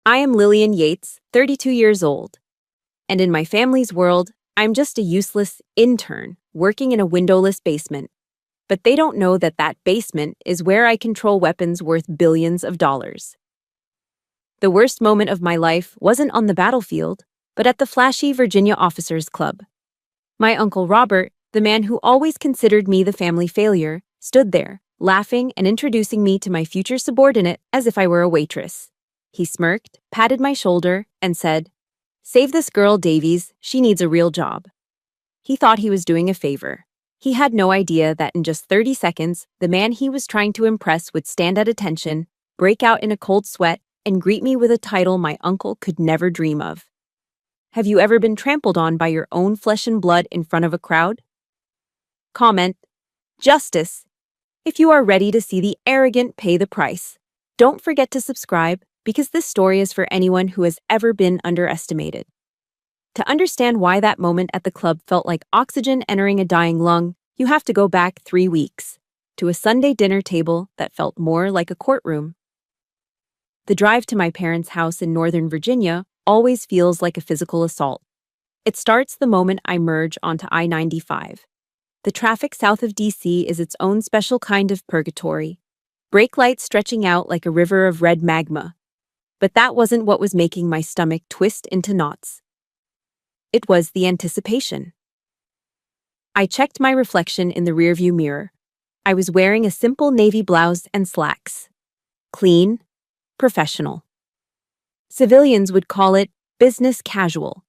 I am Lillian Yates, 32 years old, and in my family's world, I'm just a useless intern working in a windowless basement. But they don't know that that basement is where I control weapons worth billions of dollars. The worst moment of my life wasn't on the battlefield, but at the flashy Virginia Officers Club. My Uncle Robert, the man who always considered me the family failure, stood there, laughing and introducing me to my future subordinate as if I were a waitress. He smirked, patted my shoulder, and said, "Save this girl, Davies, she needs a real job." He thought he was doing a favor. He had no idea that in just 30 seconds, the man he was trying to impress would stand at attention, break out in a cold sweat, and greet me with a title my uncle could never dream of. Have you ever been trampled on by your own flesh and blood in front of a crowd? Comment: Justice. If you are ready to see the arrogant pay the price, don't forget to subscribe, because this story is for anyone who has ever been underestimated. To understand why that moment at the club felt like oxygen entering a dying lung, you have to go back 3 weeks, to a Sunday dinner table that felt more like a courtroom. The drive to my parents' house in Northern Virginia always feels like a physical assault. It starts the moment I merge onto I-95. The traffic south of DC is its own special kind of purgatory, brake lights stretching out like a river of red magma. But that wasn't what was making my stomach twist into knots. It was the anticipation. I checked my reflection in the rearview mirror. I was wearing a simple navy blouse and slacks. Clean, professional. Civilians would call it business casual.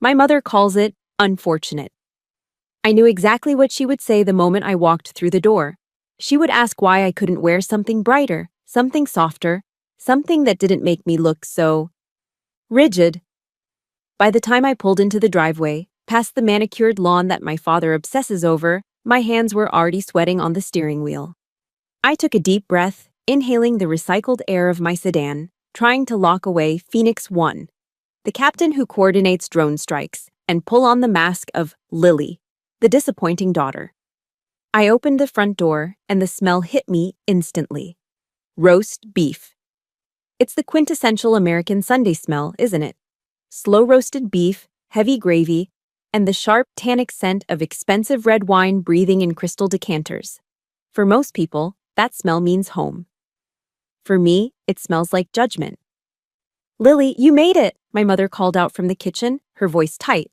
My mother calls it unfortunate. I knew exactly what she would say the moment I walked through the door. She would ask why I couldn't wear something brighter, something softer, something that didn't make me look so rigid. By the time I pulled into the driveway, past the manicured lawn that my father obsesses over, my hands were already sweating on the steering wheel. I took a deep breath, inhaling the recycled air of my sedan, trying to lock away Phoenix 1, the captain who coordinates drone strikes, and pull on the mask of Lily, the disappointing daughter. I opened the front door, and the smell hit me instantly. Roast beef. It's the quintessential American Sunday smell, isn't it? Slow-roasted beef, heavy gravy, and the sharp tannic scent of expensive red wine breathing in crystal decanters. For most people, that smell means home. For me, it smells like judgment. "Lily, you made it!" my mother called out from the kitchen, her voice tight.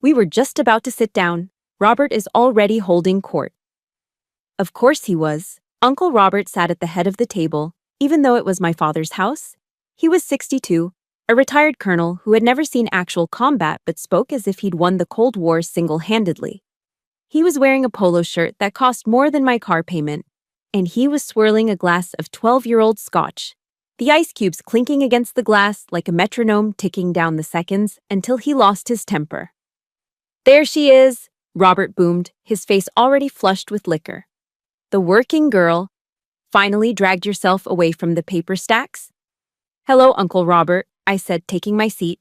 "We were just about to sit down. Robert is already holding court." Of course he was. Uncle Robert sat at the head of the table, even though it was my father's house. He was 62, a retired colonel who had never seen actual combat but spoke as if he'd won the Cold War single-handedly. He was wearing a polo shirt that cost more than my car payment, and he was swirling a glass of 12-year-old scotch, the ice cubes clinking against the glass like a metronome ticking down the seconds until he lost his temper. "There she is," Robert boomed, his face already flushed with liquor. "The working girl. Finally dragged yourself away from the paper stacks?" "Hello, Uncle Robert," I said, taking my seat.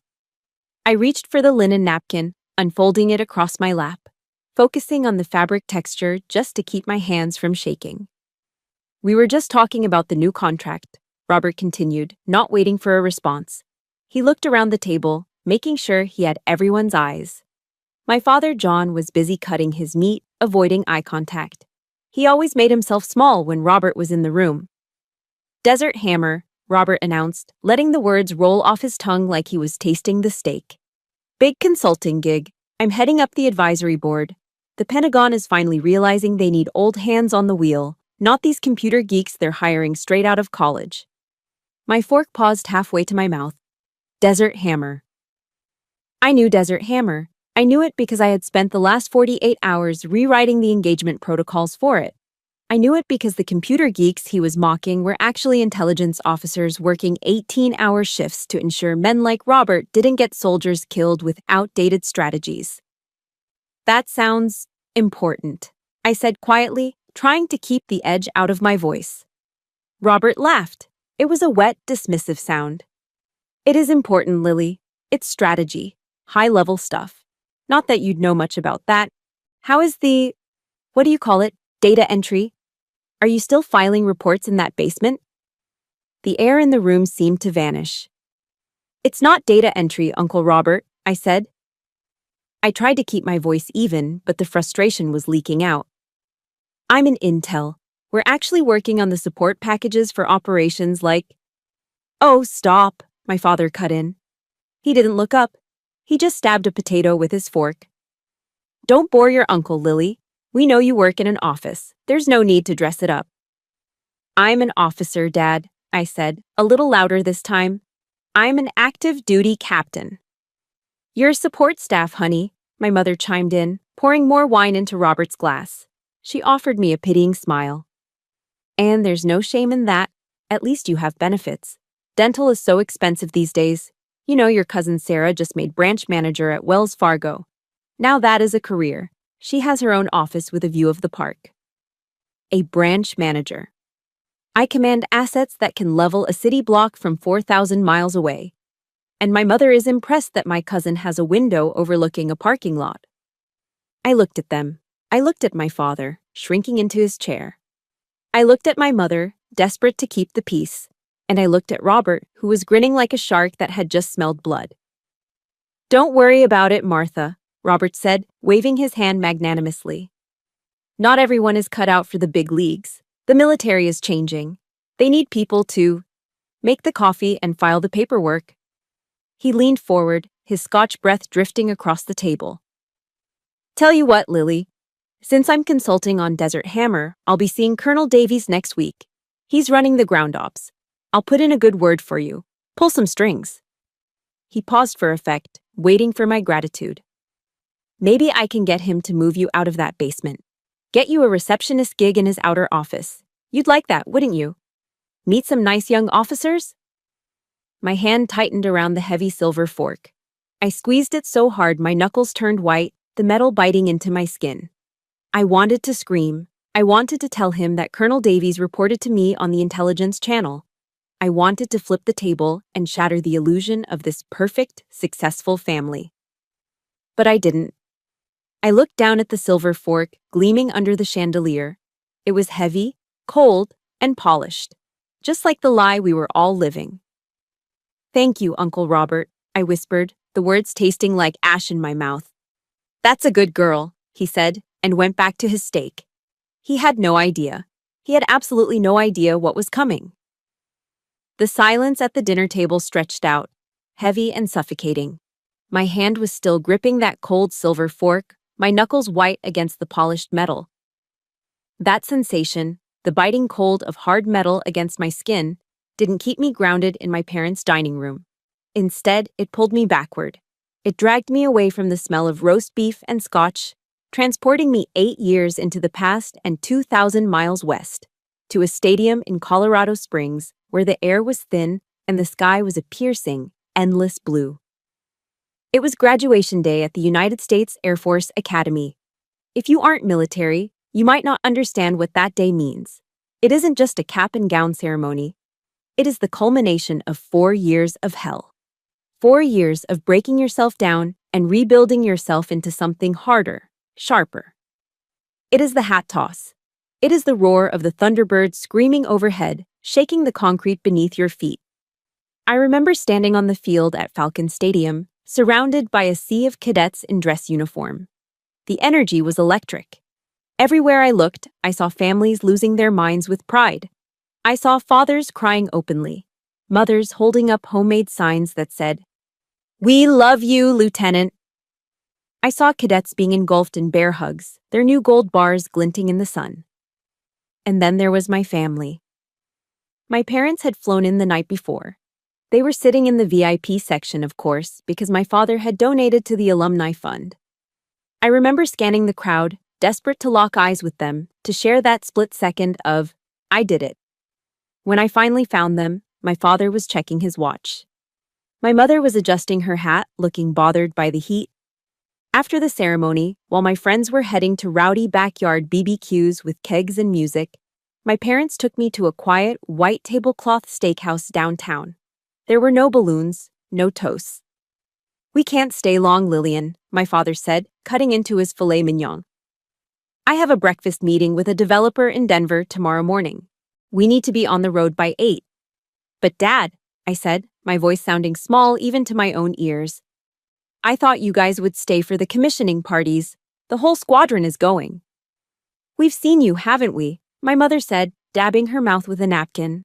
I reached for the linen napkin, unfolding it across my lap, focusing on the fabric texture just to keep my hands from shaking. "We were just talking about the new contract," Robert continued, not waiting for a response. He looked around the table, making sure he had everyone's eyes. My father, John, was busy cutting his meat, avoiding eye contact. He always made himself small when Robert was in the room. "Desert Hammer," Robert announced, letting the words roll off his tongue like he was tasting the steak. "Big consulting gig. I'm heading up the advisory board. The Pentagon is finally realizing they need old hands on the wheel, not these computer geeks they're hiring straight out of college." My fork paused halfway to my mouth. Desert Hammer. I knew Desert Hammer. I knew it because I had spent the last 48 hours rewriting the engagement protocols for it. I knew it because the computer geeks he was mocking were actually intelligence officers working 18-hour shifts to ensure men like Robert didn't get soldiers killed with outdated strategies. "That sounds important," I said quietly, trying to keep the edge out of my voice. Robert laughed. It was a wet, dismissive sound. "It is important, Lily. It's strategy, high-level stuff. Not that you'd know much about that. How is what do you call it, data entry? Are you still filing reports in that basement?" The air in the room seemed to vanish. It's not data entry, Uncle Robert, I said. I tried to keep my voice even, but the frustration was leaking out. I'm in Intel. We're actually working on the support packages for operations like— Oh, stop, my father cut in. He didn't look up. He just stabbed a potato with his fork. Don't bore your uncle, Lily. We know you work in an office. There's no need to dress it up. I'm an officer, Dad, I said, a little louder this time. I'm an active duty captain. You're support staff, honey, my mother chimed in, pouring more wine into Robert's glass. She offered me a pitying smile. And there's no shame in that. At least you have benefits. Dental is so expensive these days. You know, your cousin Sarah just made branch manager at Wells Fargo. Now that is a career. She has her own office with a view of the park. A branch manager. I command assets that can level a city block from 4,000 miles away. And my mother is impressed that my cousin has a window overlooking a parking lot. I looked at them. I looked at my father, shrinking into his chair. I looked at my mother, desperate to keep the peace. And I looked at Robert, who was grinning like a shark that had just smelled blood. Don't worry about it, Martha, Robert said, waving his hand magnanimously. Not everyone is cut out for the big leagues. The military is changing. They need people to make the coffee and file the paperwork. He leaned forward, his Scotch breath drifting across the table. Tell you what, Lily. Since I'm consulting on Desert Hammer, I'll be seeing Colonel Davies next week. He's running the ground ops. I'll put in a good word for you. Pull some strings. He paused for effect, waiting for my gratitude. Maybe I can get him to move you out of that basement. Get you a receptionist gig in his outer office. You'd like that, wouldn't you? Meet some nice young officers? My hand tightened around the heavy silver fork. I squeezed it so hard my knuckles turned white, the metal biting into my skin. I wanted to scream. I wanted to tell him that Colonel Davies reported to me on the intelligence channel. I wanted to flip the table and shatter the illusion of this perfect, successful family. But I didn't. I looked down at the silver fork, gleaming under the chandelier. It was heavy, cold, and polished, just like the lie we were all living. Thank you, Uncle Robert, I whispered, the words tasting like ash in my mouth. That's a good girl, he said, and went back to his steak. He had no idea. He had absolutely no idea what was coming. The silence at the dinner table stretched out, heavy and suffocating. My hand was still gripping that cold silver fork, my knuckles white against the polished metal. That sensation, the biting cold of hard metal against my skin, didn't keep me grounded in my parents' dining room. Instead, it pulled me backward. It dragged me away from the smell of roast beef and scotch, transporting me 8 years into the past and 2,000 miles west, to a stadium in Colorado Springs where the air was thin and the sky was a piercing, endless blue. It was graduation day at the United States Air Force Academy. If you aren't military, you might not understand what that day means. It isn't just a cap and gown ceremony. It is the culmination of 4 years of hell. 4 years of breaking yourself down and rebuilding yourself into something harder, sharper. It is the hat toss. It is the roar of the thunderbird screaming overhead, shaking the concrete beneath your feet. I remember standing on the field at Falcon Stadium, surrounded by a sea of cadets in dress uniform. The energy was electric. Everywhere I looked, I saw families losing their minds with pride. I saw fathers crying openly, mothers holding up homemade signs that said, "We love you, Lieutenant." I saw cadets being engulfed in bear hugs, their new gold bars glinting in the sun. And then there was my family. My parents had flown in the night before. They were sitting in the VIP section, of course, because my father had donated to the Alumni Fund. I remember scanning the crowd, desperate to lock eyes with them, to share that split second of, I did it. When I finally found them, my father was checking his watch. My mother was adjusting her hat, looking bothered by the heat. After the ceremony, while my friends were heading to rowdy backyard BBQs with kegs and music, my parents took me to a quiet, white tablecloth steakhouse downtown. There were no balloons, no toasts. "We can't stay long, Lillian," my father said, cutting into his filet mignon. "I have a breakfast meeting with a developer in Denver tomorrow morning. We need to be on the road by 8. "But Dad," I said, my voice sounding small even to my own ears. "I thought you guys would stay for the commissioning parties. The whole squadron is going." "We've seen you, haven't we?" my mother said, dabbing her mouth with a napkin.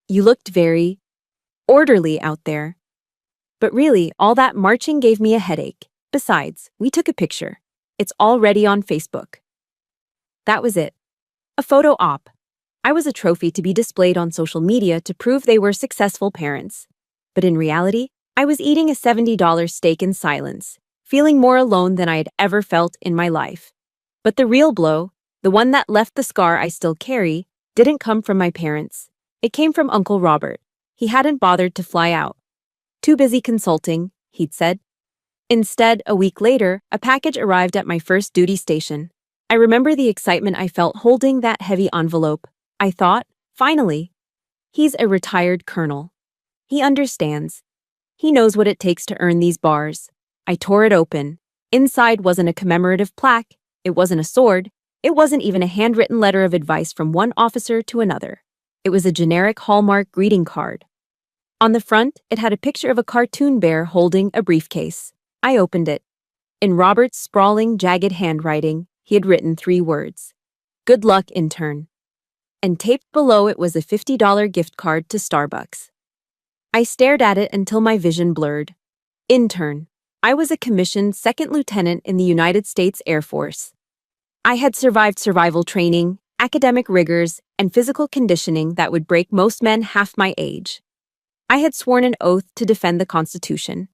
"You looked very orderly out there." But really, all that marching gave me a headache. Besides, we took a picture. It's already on Facebook. That was it. A photo op. I was a trophy to be displayed on social media to prove they were successful parents. But in reality, I was eating a $70 steak in silence, feeling more alone than I had ever felt in my life. But the real blow, the one that left the scar I still carry, didn't come from my parents. It came from Uncle Robert. He hadn't bothered to fly out. "Too busy consulting," he'd said. Instead, a week later, a package arrived at my first duty station. I remember the excitement I felt holding that heavy envelope. I thought, finally. He's a retired colonel. He understands. He knows what it takes to earn these bars. I tore it open. Inside wasn't a commemorative plaque. It wasn't a sword. It wasn't even a handwritten letter of advice from one officer to another. It was a generic Hallmark greeting card. On the front, it had a picture of a cartoon bear holding a briefcase. I opened it. In Robert's sprawling, jagged handwriting, he had written 3 words. "Good luck, intern." And taped below it was a $50 gift card to Starbucks. I stared at it until my vision blurred. Intern. I was a commissioned second lieutenant in the United States Air Force. I had survived survival training, academic rigors, and physical conditioning that would break most men half my age. I had sworn an oath to defend the Constitution.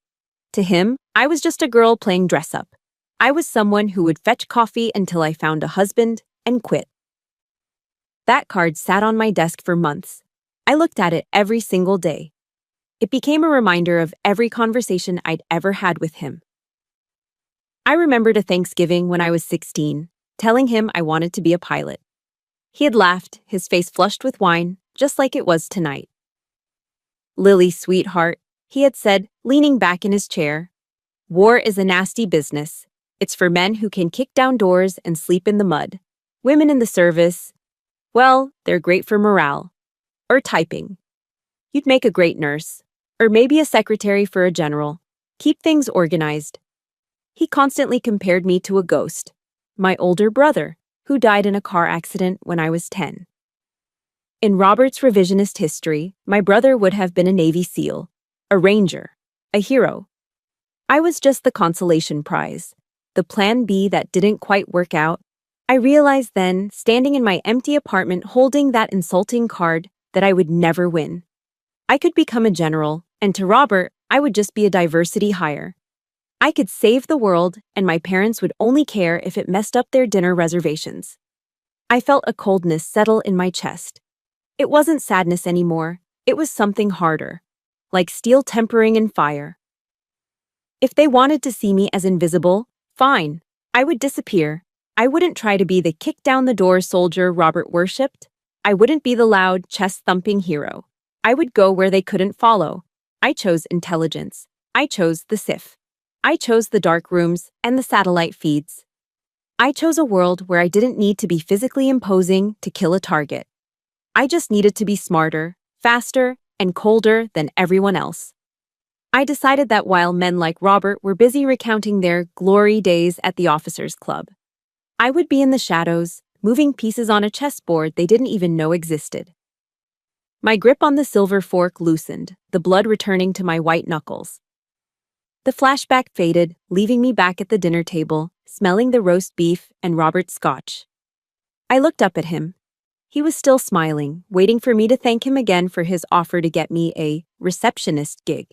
To him, I was just a girl playing dress-up. I was someone who would fetch coffee until I found a husband and quit. That card sat on my desk for months. I looked at it every single day. It became a reminder of every conversation I'd ever had with him. I remembered a Thanksgiving when I was 16, telling him I wanted to be a pilot. He had laughed, his face flushed with wine, just like it was tonight. "Lily, sweetheart," he had said, leaning back in his chair. "War is a nasty business. It's for men who can kick down doors and sleep in the mud. Women in the service, well, they're great for morale. Or typing. You'd make a great nurse. Or maybe a secretary for a general. Keep things organized." He constantly compared me to a ghost, my older brother, who died in a car accident when I was 10. In Robert's revisionist history, my brother would have been a Navy SEAL, a Ranger, a hero. I was just the consolation prize, the plan B that didn't quite work out. I realized then, standing in my empty apartment holding that insulting card, that I would never win. I could become a general, and to Robert, I would just be a diversity hire. I could save the world, and my parents would only care if it messed up their dinner reservations. I felt a coldness settle in my chest. It wasn't sadness anymore, it was something harder, like steel tempering in fire. If they wanted to see me as invisible, fine, I would disappear. I wouldn't try to be the kick-down-the-door soldier Robert worshipped. I wouldn't be the loud, chest-thumping hero. I would go where they couldn't follow. I chose intelligence. I chose the SIF. I chose the dark rooms and the satellite feeds. I chose a world where I didn't need to be physically imposing to kill a target. I just needed to be smarter, faster, and colder than everyone else. I decided that while men like Robert were busy recounting their glory days at the officers' club, I would be in the shadows, moving pieces on a chessboard they didn't even know existed. My grip on the silver fork loosened, the blood returning to my white knuckles. The flashback faded, leaving me back at the dinner table, smelling the roast beef and Robert's scotch. I looked up at him. He was still smiling, waiting for me to thank him again for his offer to get me a receptionist gig.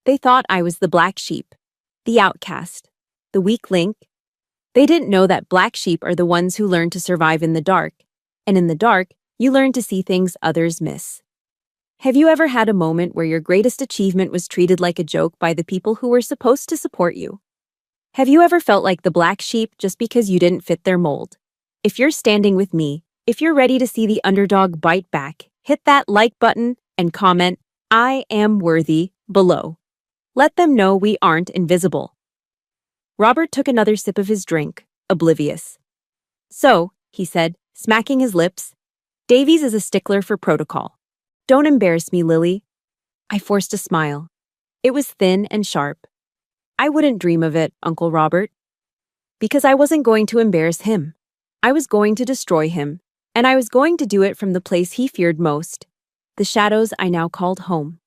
They thought I was the black sheep, the outcast, the weak link. They didn't know that black sheep are the ones who learn to survive in the dark, and in the dark, you learn to see things others miss. Have you ever had a moment where your greatest achievement was treated like a joke by the people who were supposed to support you? Have you ever felt like the black sheep just because you didn't fit their mold? If you're standing with me, if you're ready to see the underdog bite back, hit that like button and comment, "I am worthy," below. Let them know we aren't invisible. Robert took another sip of his drink, oblivious. "So," he said, smacking his lips, "Davies is a stickler for protocol. Don't embarrass me, Lily." I forced a smile. It was thin and sharp. I wouldn't dream of it, Uncle Robert. Because I wasn't going to embarrass him. I was going to destroy him, and I was going to do it from the place he feared most, the shadows I now called home.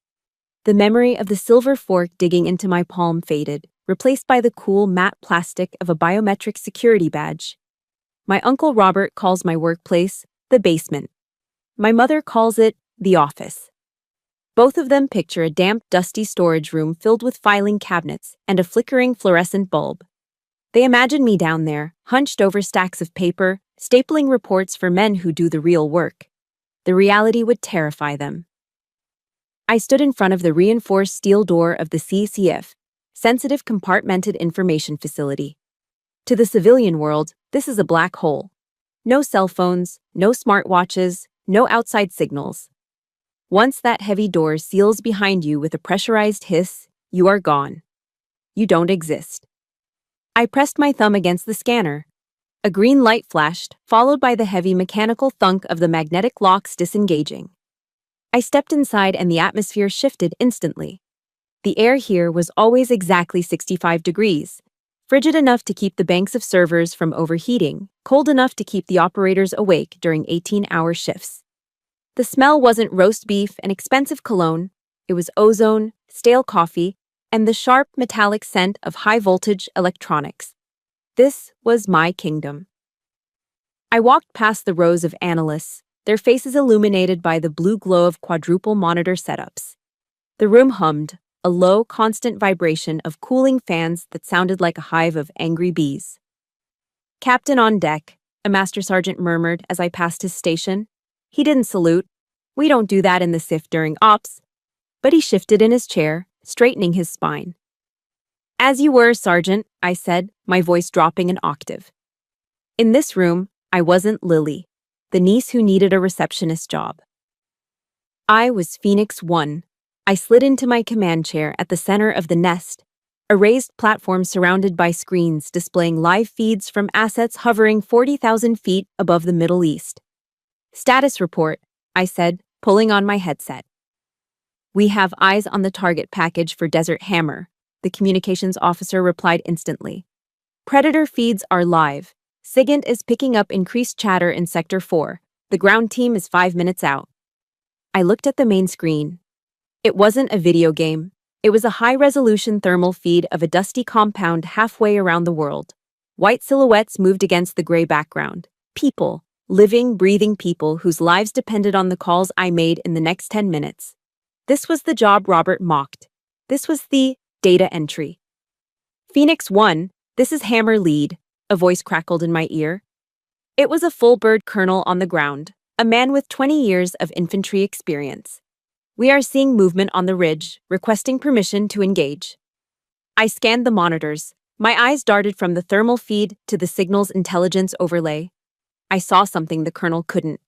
The memory of the silver fork digging into my palm faded, replaced by the cool matte plastic of a biometric security badge. My Uncle Robert calls my workplace the basement. My mother calls it the office. Both of them picture a damp, dusty storage room filled with filing cabinets and a flickering fluorescent bulb. They imagine me down there, hunched over stacks of paper, stapling reports for men who do the real work. The reality would terrify them. I stood in front of the reinforced steel door of the CCF, Sensitive Compartmented Information Facility. To the civilian world, this is a black hole. No cell phones, no smartwatches, no outside signals. Once that heavy door seals behind you with a pressurized hiss, you are gone. You don't exist. I pressed my thumb against the scanner. A green light flashed, followed by the heavy mechanical thunk of the magnetic locks disengaging. I stepped inside and the atmosphere shifted instantly. The air here was always exactly 65 degrees, frigid enough to keep the banks of servers from overheating, cold enough to keep the operators awake during 18-hour shifts. The smell wasn't roast beef and expensive cologne, it was ozone, stale coffee, and the sharp metallic scent of high-voltage electronics. This was my kingdom. I walked past the rows of analysts, their faces illuminated by the blue glow of quadruple monitor setups. The room hummed, a low, constant vibration of cooling fans that sounded like a hive of angry bees. "Captain on deck," a master sergeant murmured as I passed his station. He didn't salute. We don't do that in the SIF during ops. But he shifted in his chair, straightening his spine. "As you were, Sergeant," I said, my voice dropping an octave. In this room, I wasn't Lily, the niece who needed a receptionist job. I was Phoenix 1. I slid into my command chair at the center of the nest, a raised platform surrounded by screens displaying live feeds from assets hovering 40,000 feet above the Middle East. "Status report," I said, pulling on my headset. "We have eyes on the target package for Desert Hammer," the communications officer replied instantly. "Predator feeds are live. SIGINT is picking up increased chatter in Sector 4. The ground team is 5 minutes out." I looked at the main screen. It wasn't a video game. It was a high-resolution thermal feed of a dusty compound halfway around the world. White silhouettes moved against the gray background. People. Living, breathing people whose lives depended on the calls I made in the next 10 minutes. This was the job Robert mocked. This was the data entry. "Phoenix 1, this is Hammer Lead," a voice crackled in my ear. It was a full-bird colonel on the ground, a man with 20 years of infantry experience. "We are seeing movement on the ridge, requesting permission to engage." I scanned the monitors. My eyes darted from the thermal feed to the signal's intelligence overlay. I saw something the colonel couldn't.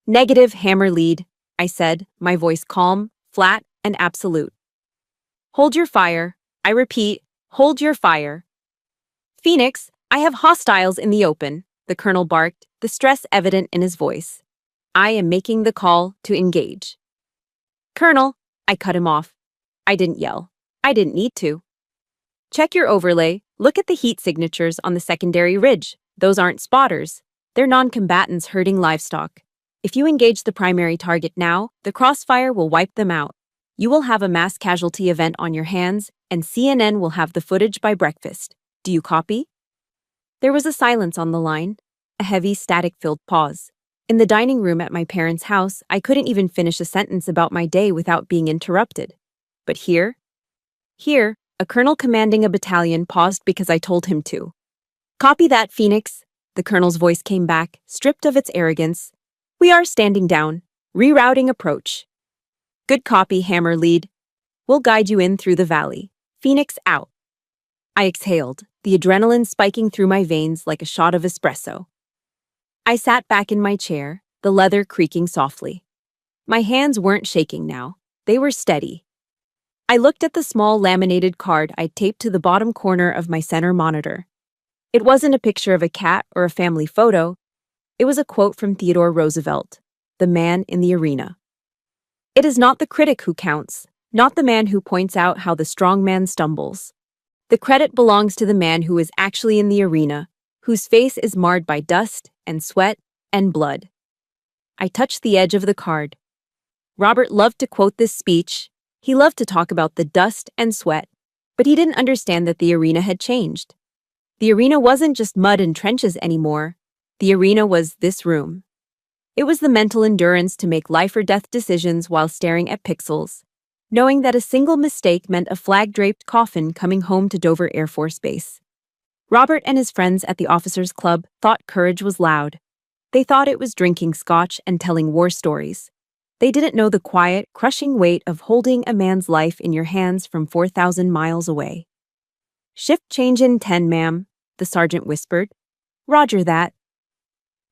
"Negative, Hammer Lead," I said, my voice calm, flat, and absolute. "Hold your fire. I repeat, hold your fire." "Phoenix, I have hostiles in the open," the colonel barked, the stress evident in his voice. "I am making the call to engage." "Colonel," I cut him off. I didn't yell. I didn't need to. "Check your overlay. Look at the heat signatures on the secondary ridge. Those aren't spotters. They're non-combatants herding livestock. If you engage the primary target now, the crossfire will wipe them out. You will have a mass casualty event on your hands, and CNN will have the footage by breakfast. Do you copy?" There was a silence on the line, a heavy, static-filled pause. In the dining room at my parents' house, I couldn't even finish a sentence about my day without being interrupted. But here, a colonel commanding a battalion paused because I told him to. "Copy that, Phoenix," the colonel's voice came back, stripped of its arrogance. "We are standing down, rerouting approach." "Good copy, Hammer Lead. We'll guide you in through the valley. Phoenix out." I exhaled, the adrenaline spiking through my veins like a shot of espresso. I sat back in my chair, the leather creaking softly. My hands weren't shaking now. They were steady. I looked at the small laminated card I'd taped to the bottom corner of my center monitor. It wasn't a picture of a cat or a family photo. It was a quote from Theodore Roosevelt, the man in the arena. It is not the critic who counts, not the man who points out how the strong man stumbles. The credit belongs to the man who is actually in the arena, whose face is marred by dust and sweat and blood. I touched the edge of the card. Robert loved to quote this speech. He loved to talk about the dust and sweat, but he didn't understand that the arena had changed. The arena wasn't just mud and trenches anymore. The arena was this room. It was the mental endurance to make life or death decisions while staring at pixels, knowing that a single mistake meant a flag-draped coffin coming home to Dover Air Force Base. Robert and his friends at the officers' club thought courage was loud. They thought it was drinking scotch and telling war stories. They didn't know the quiet, crushing weight of holding a man's life in your hands from 4,000 miles away. "Shift change in 10, ma'am," the sergeant whispered. "Roger that."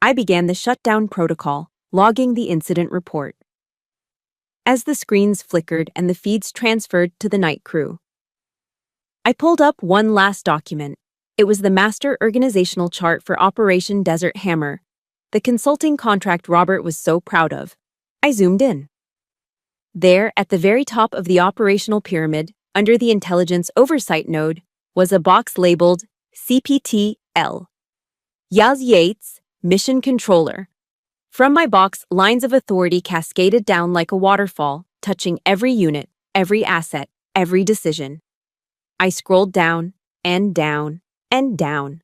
I began the shutdown protocol, logging the incident report. As the screens flickered and the feeds transferred to the night crew, I pulled up one last document. It was the master organizational chart for Operation Desert Hammer, the consulting contract Robert was so proud of. I zoomed in. There, at the very top of the operational pyramid, under the Intelligence Oversight node, was a box labeled CPT-L. Lillian Yates, Mission Controller. From my box, lines of authority cascaded down like a waterfall, touching every unit, every asset, every decision. I scrolled down, and down, and down.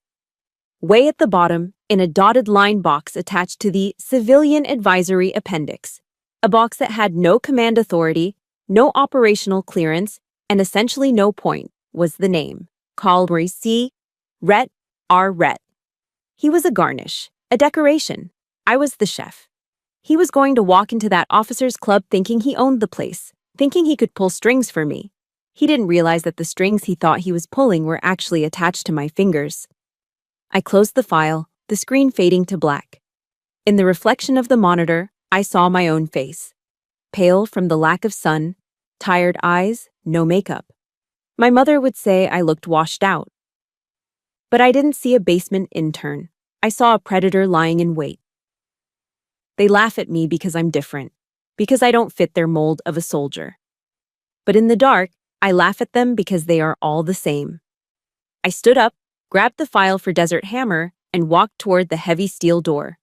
Way at the bottom, in a dotted line box attached to the Civilian Advisory Appendix, a box that had no command authority, no operational clearance, and essentially no point, was the name, Calvary C. Rhett R. Rhett. He was a garnish, a decoration. I was the chef. He was going to walk into that officers' club thinking he owned the place, thinking he could pull strings for me. He didn't realize that the strings he thought he was pulling were actually attached to my fingers. I closed the file, the screen fading to black. In the reflection of the monitor, I saw my own face. Pale from the lack of sun, tired eyes, no makeup. My mother would say I looked washed out. But I didn't see a basement intern. I saw a predator lying in wait. They laugh at me because I'm different, because I don't fit their mold of a soldier. But in the dark, I laugh at them because they are all the same. I stood up, grabbed the file for Desert Hammer, and walked toward the heavy steel door.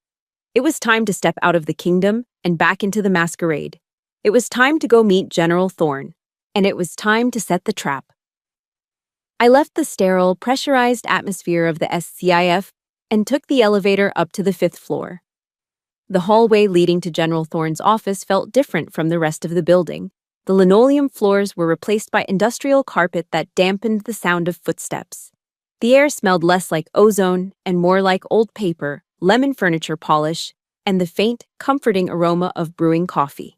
It was time to step out of the kingdom and back into the masquerade. It was time to go meet General Thorne, and it was time to set the trap. I left the sterile, pressurized atmosphere of the SCIF and took the elevator up to the 5th floor. The hallway leading to General Thorne's office felt different from the rest of the building. The linoleum floors were replaced by industrial carpet that dampened the sound of footsteps. The air smelled less like ozone and more like old paper, lemon furniture polish, and the faint, comforting aroma of brewing coffee.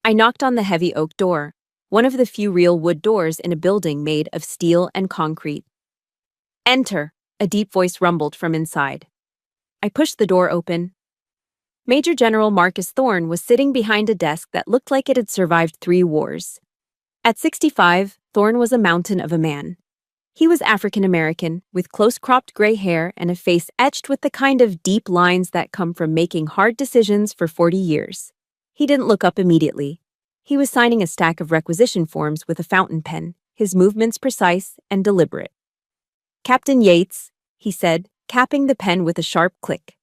I knocked on the heavy oak door, one of the few real wood doors in a building made of steel and concrete. "Enter," a deep voice rumbled from inside. I pushed the door open. Major General Marcus Thorne was sitting behind a desk that looked like it had survived 3 wars. At 65, Thorne was a mountain of a man. He was African-American, with close-cropped gray hair and a face etched with the kind of deep lines that come from making hard decisions for 40 years. He didn't look up immediately. He was signing a stack of requisition forms with a fountain pen, his movements precise and deliberate. "Captain Yates," he said, capping the pen with a sharp click.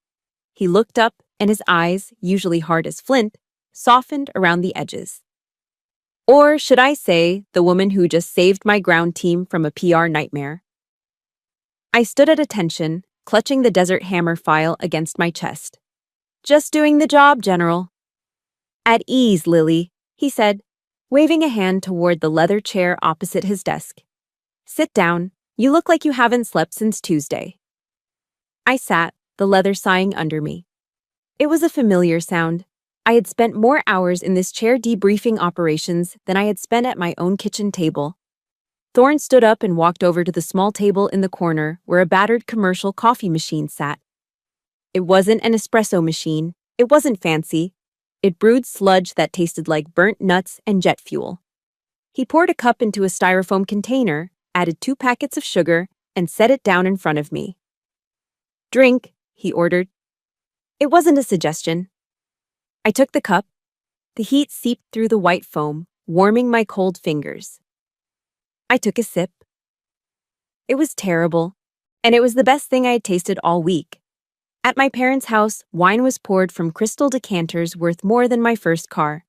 He looked up, and his eyes, usually hard as flint, softened around the edges. Or should I say, the woman who just saved my ground team from a PR nightmare? I stood at attention, clutching the Desert Hammer file against my chest. "Just doing the job, General." "At ease, Lily," he said, waving a hand toward the leather chair opposite his desk. "Sit down. You look like you haven't slept since Tuesday." I sat, the leather sighing under me. It was a familiar sound. I had spent more hours in this chair debriefing operations than I had spent at my own kitchen table. Thorne stood up and walked over to the small table in the corner where a battered commercial coffee machine sat. It wasn't an espresso machine. It wasn't fancy. It brewed sludge that tasted like burnt nuts and jet fuel. He poured a cup into a styrofoam container, added 2 packets of sugar, and set it down in front of me. "Drink," he ordered. It wasn't a suggestion. I took the cup. The heat seeped through the white foam, warming my cold fingers. I took a sip. It was terrible, and it was the best thing I had tasted all week. At my parents' house, wine was poured from crystal decanters worth more than my first car.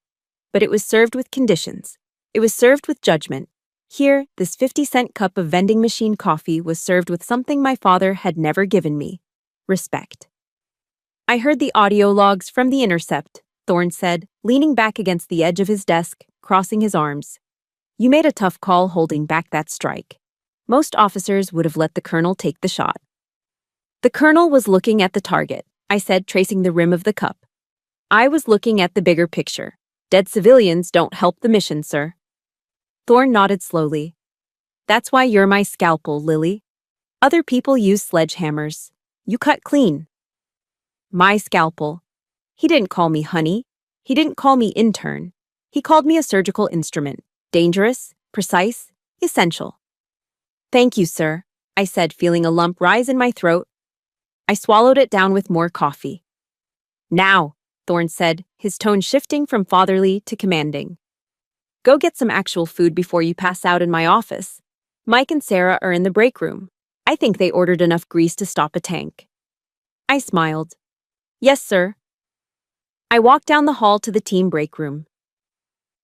But it was served with conditions. It was served with judgment. Here, this 50-cent cup of vending machine coffee was served with something my father had never given me: respect. I heard the audio logs from The Intercept, Thorne said, leaning back against the edge of his desk, crossing his arms. You made a tough call holding back that strike. Most officers would have let the colonel take the shot. The colonel was looking at the target, I said, tracing the rim of the cup. I was looking at the bigger picture. Dead civilians don't help the mission, sir. Thorne nodded slowly. That's why you're my scalpel, Lily. Other people use sledgehammers. You cut clean. My scalpel. He didn't call me honey. He didn't call me intern. He called me a surgical instrument. Dangerous, precise, essential. Thank you, sir, I said, feeling a lump rise in my throat. I swallowed it down with more coffee. Now, Thorne said, his tone shifting from fatherly to commanding. Go get some actual food before you pass out in my office. Mike and Sarah are in the break room. I think they ordered enough grease to stop a tank. I smiled. Yes, sir. I walked down the hall to the team break room.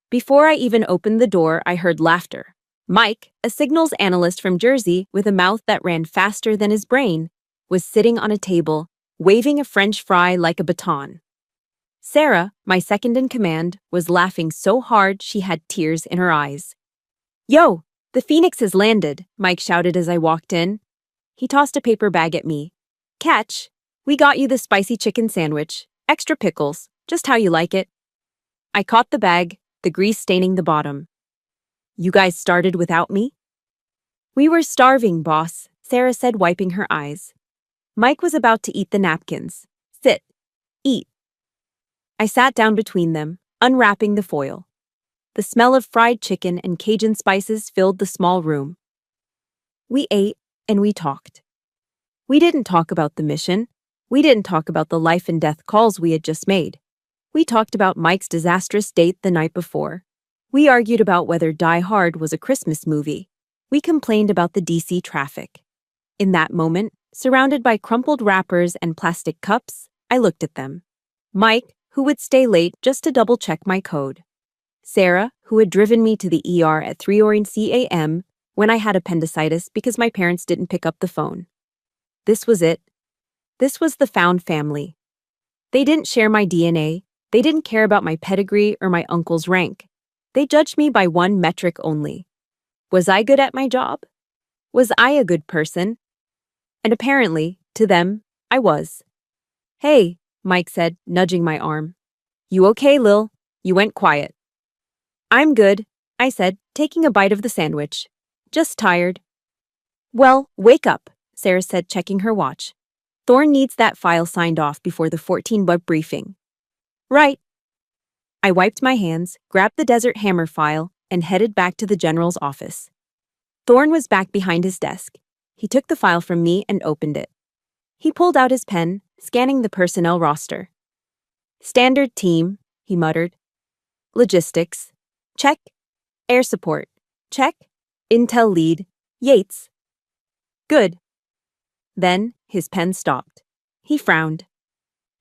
Before I even opened the door, I heard laughter. Mike, a signals analyst from Jersey with a mouth that ran faster than his brain, was sitting on a table, waving a French fry like a baton. Sarah, my second in command, was laughing so hard she had tears in her eyes. Yo, the Phoenix has landed, Mike shouted as I walked in. He tossed a paper bag at me. Catch, we got you the spicy chicken sandwich, extra pickles, just how you like it. I caught the bag, the grease staining the bottom. You guys started without me? We were starving, boss, Sarah said, wiping her eyes. Mike was about to eat the napkins. Sit. Eat. I sat down between them, unwrapping the foil. The smell of fried chicken and Cajun spices filled the small room. We ate and we talked. We didn't talk about the mission. We didn't talk about the life and death calls we had just made. We talked about Mike's disastrous date the night before. We argued about whether Die Hard was a Christmas movie. We complained about the DC traffic. In that moment, surrounded by crumpled wrappers and plastic cups, I looked at them. Mike, who would stay late just to double-check my code. Sarah, who had driven me to the ER at 3:00 a.m. when I had appendicitis because my parents didn't pick up the phone. This was it. This was the found family. They didn't share my DNA. They didn't care about my pedigree or my uncle's rank. They judged me by one metric only. Was I good at my job? Was I a good person? And apparently, to them, I was. Hey, Mike said, nudging my arm. You okay, Lil? You went quiet. I'm good, I said, taking a bite of the sandwich. Just tired. Well, wake up, Sarah said, checking her watch. Thorne needs that file signed off before the 14-web briefing. Right. I wiped my hands, grabbed the Desert Hammer file, and headed back to the general's office. Thorne was back behind his desk. He took the file from me and opened it. He pulled out his pen, scanning the personnel roster. Standard team, he muttered. Logistics, check. Air support, check. Intel lead, Yates. Good. Then his pen stopped. He frowned.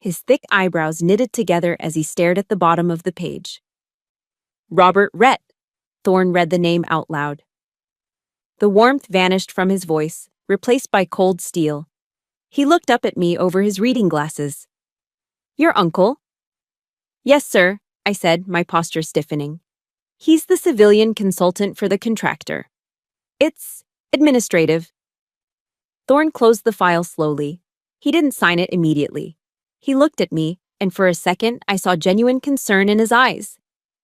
His thick eyebrows knitted together as he stared at the bottom of the page. Robert Rhett, Thorne read the name out loud. The warmth vanished from his voice, replaced by cold steel. He looked up at me over his reading glasses. Your uncle? Yes, sir, I said, my posture stiffening. He's the civilian consultant for the contractor. It's administrative. Thorne closed the file slowly. He didn't sign it immediately. He looked at me, and for a second I saw genuine concern in his eyes.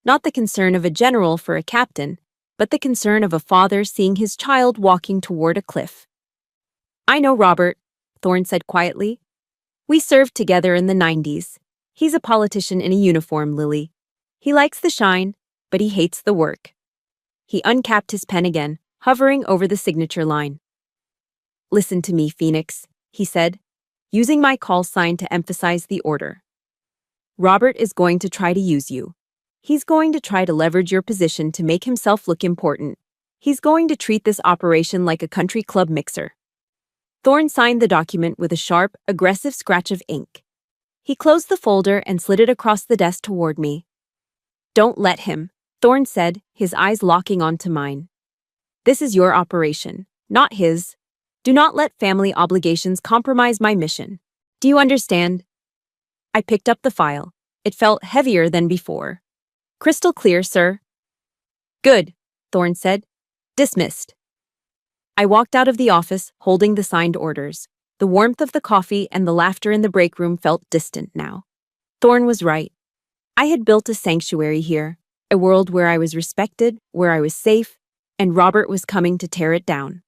Not the concern of a general for a captain, but the concern of a father seeing his child walking toward a cliff. I know Robert, Thorne said quietly. We served together in the 90s. He's a politician in a uniform, Lily. He likes the shine, but he hates the work. He uncapped his pen again, hovering over the signature line. Listen to me, Phoenix, he said, using my call sign to emphasize the order. Robert is going to try to use you. He's going to try to leverage your position to make himself look important. He's going to treat this operation like a country club mixer. Thorne signed the document with a sharp, aggressive scratch of ink. He closed the folder and slid it across the desk toward me. "Don't let him," Thorne said, his eyes locking onto mine. "This is your operation, not his. Do not let family obligations compromise my mission. Do you understand?" I picked up the file. It felt heavier than before. "Crystal clear, sir." "Good," Thorne said. "Dismissed." I walked out of the office, holding the signed orders. The warmth of the coffee and the laughter in the break room felt distant now. Thorne was right. I had built a sanctuary here, a world where I was respected, where I was safe, and Robert was coming to tear it down.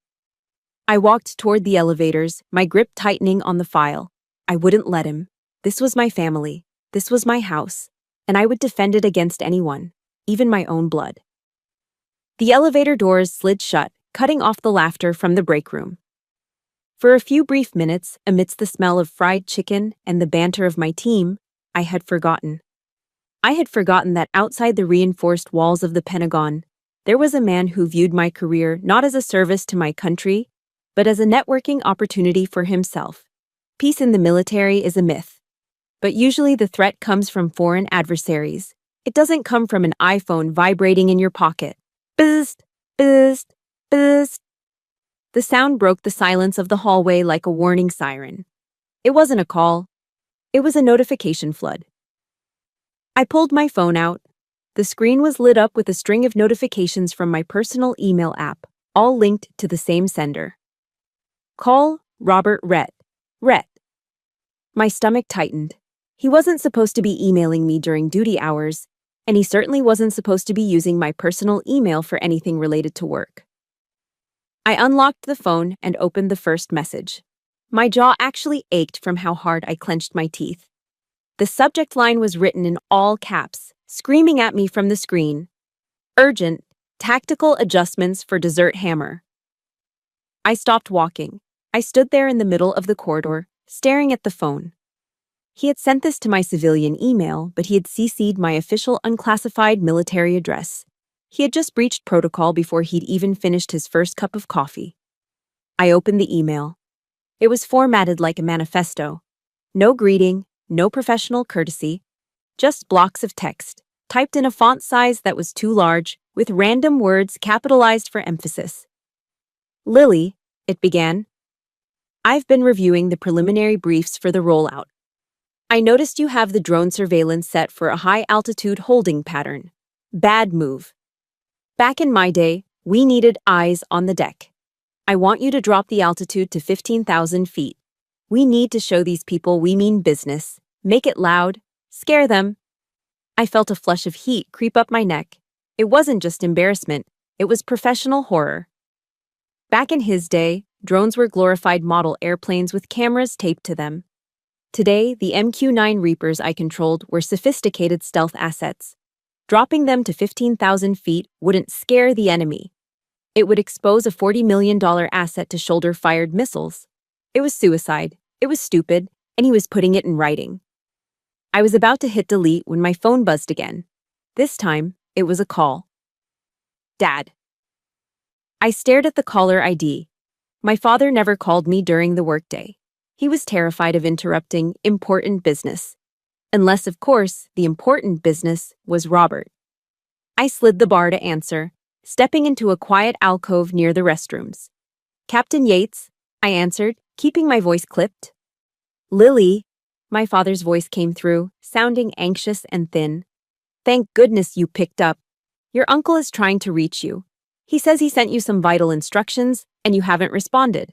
I walked toward the elevators, my grip tightening on the file. I wouldn't let him. This was my family. This was my house, and I would defend it against anyone, even my own blood. The elevator doors slid shut, cutting off the laughter from the break room. For a few brief minutes, amidst the smell of fried chicken and the banter of my team, I had forgotten. I had forgotten that outside the reinforced walls of the Pentagon, there was a man who viewed my career not as a service to my country, but as a networking opportunity for himself. Peace in the military is a myth. But usually the threat comes from foreign adversaries. It doesn't come from an iPhone vibrating in your pocket. Bzzzt, bzzzt, bzzzt. The sound broke the silence of the hallway like a warning siren. It wasn't a call. It was a notification flood. I pulled my phone out. The screen was lit up with a string of notifications from my personal email app, all linked to the same sender. Call Robert Rhett. Rhett. My stomach tightened. He wasn't supposed to be emailing me during duty hours, and he certainly wasn't supposed to be using my personal email for anything related to work. I unlocked the phone and opened the first message. My jaw actually ached from how hard I clenched my teeth. The subject line was written in all caps, screaming at me from the screen. Urgent, tactical adjustments for Desert Hammer. I stopped walking. I stood there in the middle of the corridor, staring at the phone. He had sent this to my civilian email, but he had CC'd my official unclassified military address. He had just breached protocol before he'd even finished his first cup of coffee. I opened the email. It was formatted like a manifesto. No greeting, no professional courtesy, just blocks of text, typed in a font size that was too large, with random words capitalized for emphasis. "Lily," it began. "I've been reviewing the preliminary briefs for the rollout. I noticed you have the drone surveillance set for a high-altitude holding pattern. Bad move. Back in my day, we needed eyes on the deck. I want you to drop the altitude to 15,000 feet. We need to show these people we mean business. Make it loud. Scare them." I felt a flush of heat creep up my neck. It wasn't just embarrassment. It was professional horror. Back in his day, drones were glorified model airplanes with cameras taped to them. Today, the MQ-9 Reapers I controlled were sophisticated stealth assets. Dropping them to 15,000 feet wouldn't scare the enemy. It would expose a $40 million asset to shoulder-fired missiles. It was suicide, it was stupid, and he was putting it in writing. I was about to hit delete when my phone buzzed again. This time, it was a call. Dad. I stared at the caller ID. My father never called me during the workday. He was terrified of interrupting important business. Unless, of course, the important business was Robert. I slid the bar to answer, stepping into a quiet alcove near the restrooms. "Captain Yates," I answered, keeping my voice clipped. "Lily," my father's voice came through, sounding anxious and thin. "Thank goodness you picked up. Your uncle is trying to reach you. He says he sent you some vital instructions, and you haven't responded."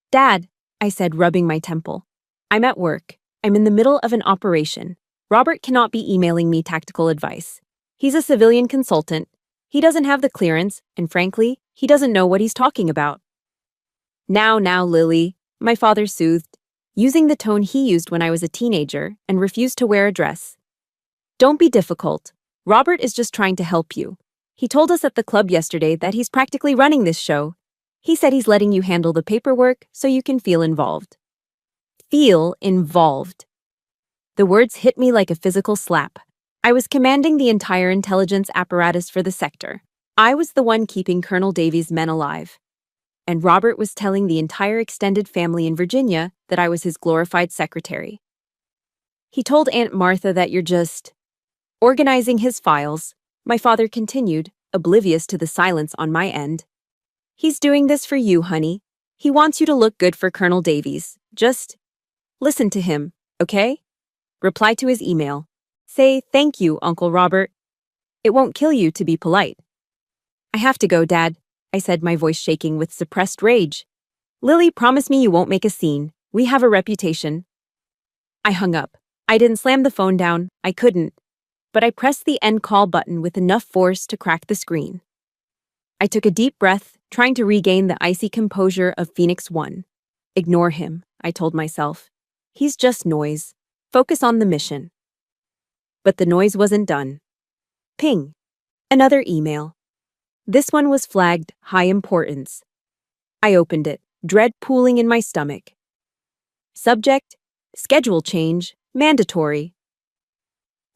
"Dad," I said, rubbing my temple. "I'm at work. I'm in the middle of an operation. Robert cannot be emailing me tactical advice. He's a civilian consultant. He doesn't have the clearance, and frankly, he doesn't know what he's talking about." Now, Lily," my father soothed, using the tone he used when I was a teenager and refused to wear a dress. "Don't be difficult. Robert is just trying to help you. He told us at the club yesterday that he's practically running this show. He said he's letting you handle the paperwork so you can feel involved." Feel involved. The words hit me like a physical slap. I was commanding the entire intelligence apparatus for the sector. I was the one keeping Colonel Davies' men alive. And Robert was telling the entire extended family in Virginia that I was his glorified secretary. He told Aunt Martha that you're just organizing his files. My father continued, oblivious to the silence on my end. He's doing this for you, honey. He wants you to look good for Colonel Davies. Just listen to him, okay? Reply to his email. Say, thank you, Uncle Robert. It won't kill you to be polite. I have to go, Dad, I said, my voice shaking with suppressed rage. Lily, promise me you won't make a scene. We have a reputation. I hung up. I didn't slam the phone down. I couldn't. But I pressed the end call button with enough force to crack the screen. I took a deep breath, trying to regain the icy composure of Phoenix 1. Ignore him, I told myself. He's just noise. Focus on the mission. But the noise wasn't done. Ping. Another email. This one was flagged high importance. I opened it, dread pooling in my stomach. Subject: schedule change, mandatory.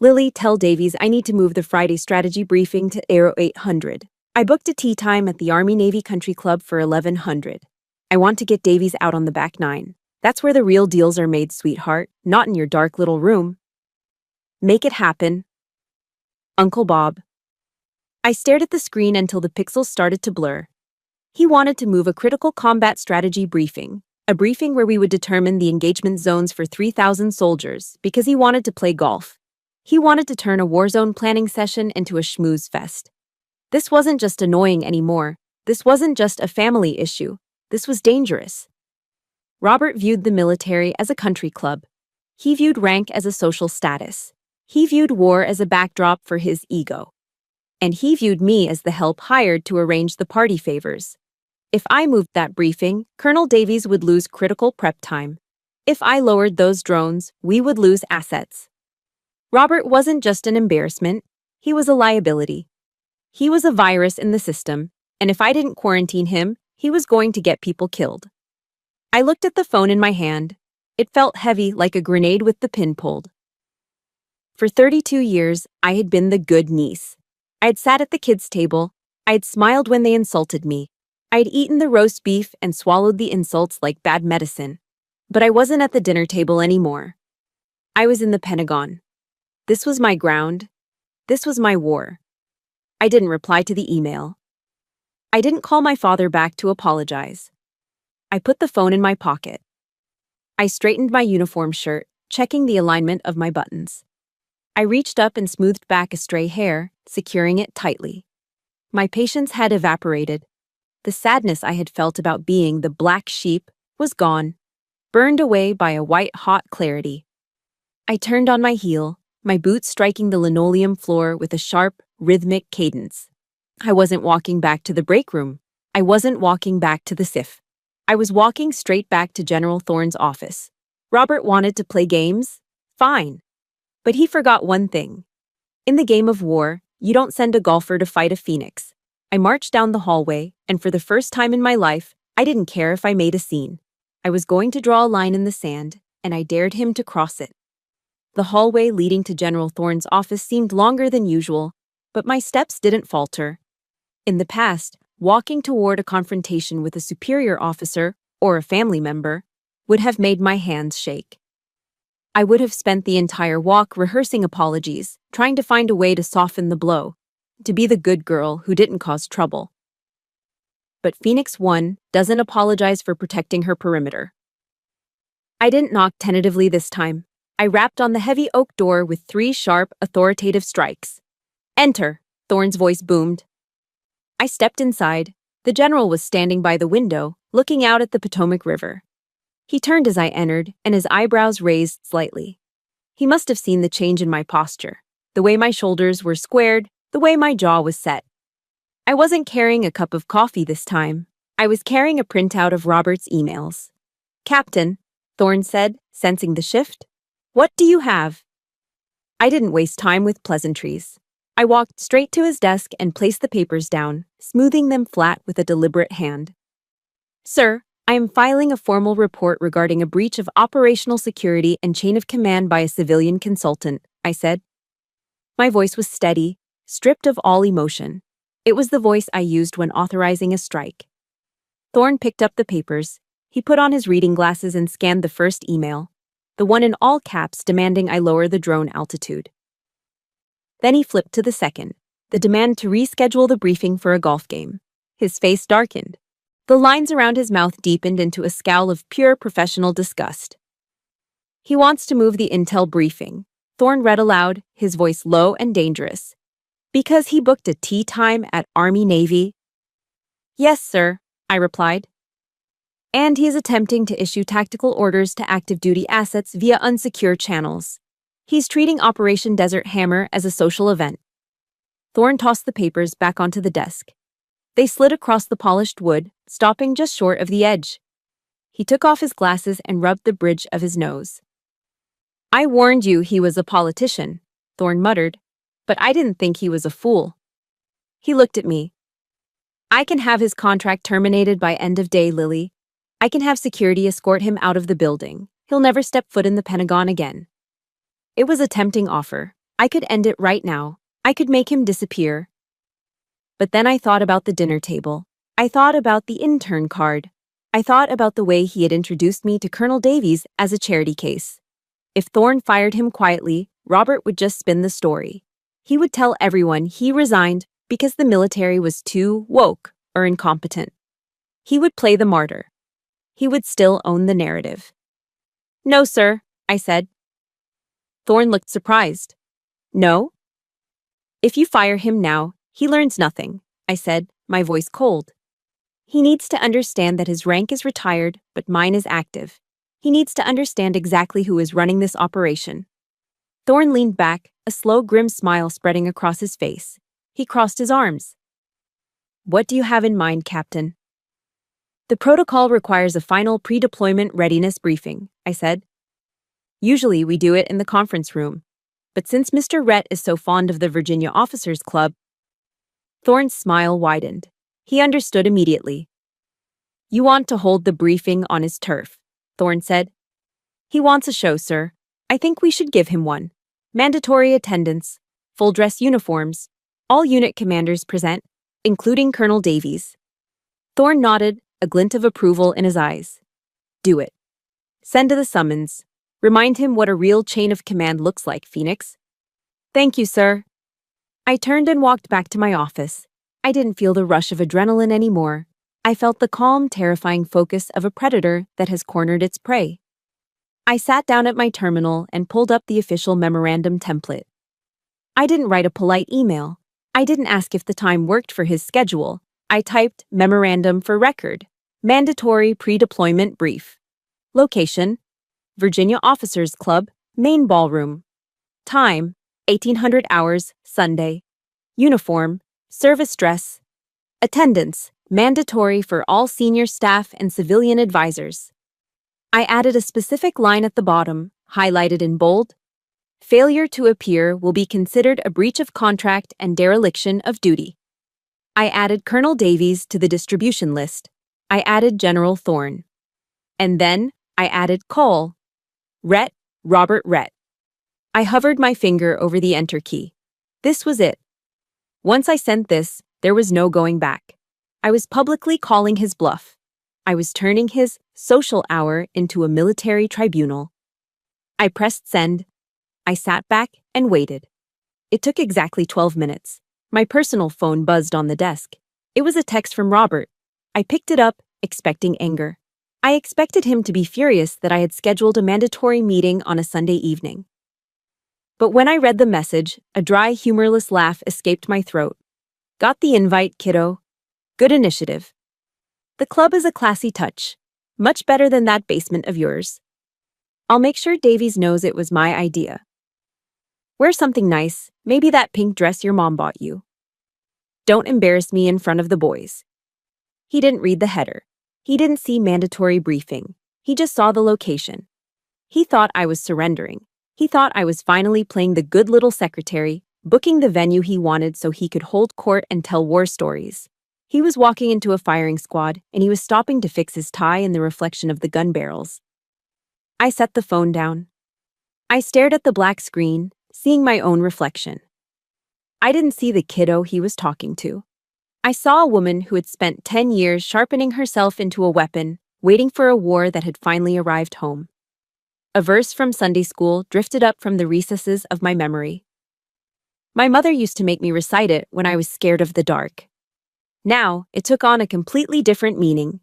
Lily, tell Davies I need to move the Friday strategy briefing to 800. I booked a tea time at the Army-Navy Country Club for 1100. I want to get Davies out on the back nine. That's where the real deals are made, sweetheart, not in your dark little room. Make it happen. Uncle Bob. I stared at the screen until the pixels started to blur. He wanted to move a critical combat strategy briefing, a briefing where we would determine the engagement zones for 3,000 soldiers, because he wanted to play golf. He wanted to turn a war zone planning session into a schmooze fest. This wasn't just annoying anymore. This wasn't just a family issue. This was dangerous. Robert viewed the military as a country club. He viewed rank as a social status. He viewed war as a backdrop for his ego. And he viewed me as the help hired to arrange the party favors. If I moved that briefing, Colonel Davies would lose critical prep time. If I lowered those drones, we would lose assets. Robert wasn't just an embarrassment, he was a liability. He was a virus in the system, and if I didn't quarantine him, he was going to get people killed. I looked at the phone in my hand. It felt heavy, like a grenade with the pin pulled. For 32 years, I had been the good niece. I had sat at the kids' table. I had smiled when they insulted me. I had eaten the roast beef and swallowed the insults like bad medicine. But I wasn't at the dinner table anymore. I was in the Pentagon. This was my ground. This was my war. I didn't reply to the email. I didn't call my father back to apologize. I put the phone in my pocket. I straightened my uniform shirt, checking the alignment of my buttons. I reached up and smoothed back a stray hair, securing it tightly. My patience had evaporated. The sadness I had felt about being the black sheep was gone, burned away by a white-hot clarity. I turned on my heel, my boots striking the linoleum floor with a sharp, rhythmic cadence. I wasn't walking back to the break room. I wasn't walking back to the SIF. I was walking straight back to General Thorne's office. Robert wanted to play games? Fine. But he forgot one thing. In the game of war, you don't send a golfer to fight a phoenix. I marched down the hallway, and for the first time in my life, I didn't care if I made a scene. I was going to draw a line in the sand, and I dared him to cross it. The hallway leading to General Thorne's office seemed longer than usual, but my steps didn't falter. In the past, walking toward a confrontation with a superior officer or a family member would have made my hands shake. I would have spent the entire walk rehearsing apologies, trying to find a way to soften the blow, to be the good girl who didn't cause trouble. But Phoenix 1 doesn't apologize for protecting her perimeter. I didn't knock tentatively this time. I rapped on the heavy oak door with 3 sharp, authoritative strikes. "Enter," Thorne's voice boomed. I stepped inside. The general was standing by the window, looking out at the Potomac River. He turned as I entered, and his eyebrows raised slightly. He must have seen the change in my posture, the way my shoulders were squared, the way my jaw was set. I wasn't carrying a cup of coffee this time. I was carrying a printout of Robert's emails. "Captain," Thorne said, sensing the shift. "What do you have?" I didn't waste time with pleasantries. I walked straight to his desk and placed the papers down, smoothing them flat with a deliberate hand. "Sir, I am filing a formal report regarding a breach of operational security and chain of command by a civilian consultant," I said. My voice was steady, stripped of all emotion. It was the voice I used when authorizing a strike. Thorne picked up the papers. He put on his reading glasses and scanned the first email, the one in all caps demanding I lower the drone altitude. Then he flipped to the second, the demand to reschedule the briefing for a golf game. His face darkened. The lines around his mouth deepened into a scowl of pure professional disgust. He wants to move the intel briefing, Thorne read aloud, his voice low and dangerous. Because he booked a tea time at Army-Navy? Yes, sir, I replied. And he is attempting to issue tactical orders to active duty assets via unsecure channels. He's treating Operation Desert Hammer as a social event. Thorne tossed the papers back onto the desk. They slid across the polished wood, stopping just short of the edge. He took off his glasses and rubbed the bridge of his nose. I warned you he was a politician, Thorne muttered, but I didn't think he was a fool. He looked at me. I can have his contract terminated by end of day, Lily. I can have security escort him out of the building. He'll never step foot in the Pentagon again. It was a tempting offer. I could end it right now. I could make him disappear. But then I thought about the dinner table. I thought about the intern card. I thought about the way he had introduced me to Colonel Davies as a charity case. If Thorne fired him quietly, Robert would just spin the story. He would tell everyone he resigned because the military was too woke or incompetent. He would play the martyr. He would still own the narrative. No, sir, I said. Thorne looked surprised. No? If you fire him now, he learns nothing, I said, my voice cold. He needs to understand that his rank is retired, but mine is active. He needs to understand exactly who is running this operation. Thorne leaned back, a slow, grim smile spreading across his face. He crossed his arms. What do you have in mind, Captain? The protocol requires a final pre-deployment readiness briefing, I said. Usually we do it in the conference room, but since Mr. Rhett is so fond of the Virginia Officers Club, Thorne's smile widened. He understood immediately. You want to hold the briefing on his turf, Thorne said. He wants a show, sir. I think we should give him one. Mandatory attendance, full-dress uniforms, all unit commanders present, including Colonel Davies. Thorne nodded, a glint of approval in his eyes. Do it. Send to the summons. Remind him what a real chain of command looks like, Phoenix. Thank you, sir. I turned and walked back to my office. I didn't feel the rush of adrenaline anymore. I felt the calm, terrifying focus of a predator that has cornered its prey. I sat down at my terminal and pulled up the official memorandum template. I didn't write a polite email. I didn't ask if the time worked for his schedule. I typed memorandum for record, mandatory pre-deployment brief. Location, Virginia Officers Club, main ballroom. Time, 1800 hours, Sunday. Uniform, service dress. Attendance, mandatory for all senior staff and civilian advisors. I added a specific line at the bottom, highlighted in bold. Failure to appear will be considered a breach of contract and dereliction of duty. I added Colonel Davies to the distribution list. I added General Thorne. And then I added Cole. Rhett, Robert Rhett. I hovered my finger over the enter key. This was it. Once I sent this, there was no going back. I was publicly calling his bluff. I was turning his social hour into a military tribunal. I pressed send. I sat back and waited. It took exactly 12 minutes. My personal phone buzzed on the desk. It was a text from Robert. I picked it up, expecting anger. I expected him to be furious that I had scheduled a mandatory meeting on a Sunday evening. But when I read the message, a dry, humorless laugh escaped my throat. Got the invite, kiddo. Good initiative. The club is a classy touch. Much better than that basement of yours. I'll make sure Davies knows it was my idea. Wear something nice, maybe that pink dress your mom bought you. Don't embarrass me in front of the boys. He didn't read the header. He didn't see mandatory briefing. He just saw the location. He thought I was surrendering. He thought I was finally playing the good little secretary, booking the venue he wanted so he could hold court and tell war stories. He was walking into a firing squad, and he was stopping to fix his tie in the reflection of the gun barrels. I set the phone down. I stared at the black screen, seeing my own reflection. I didn't see the kiddo he was talking to. I saw a woman who had spent 10 years sharpening herself into a weapon, waiting for a war that had finally arrived home. A verse from Sunday school drifted up from the recesses of my memory. My mother used to make me recite it when I was scared of the dark. Now, it took on a completely different meaning.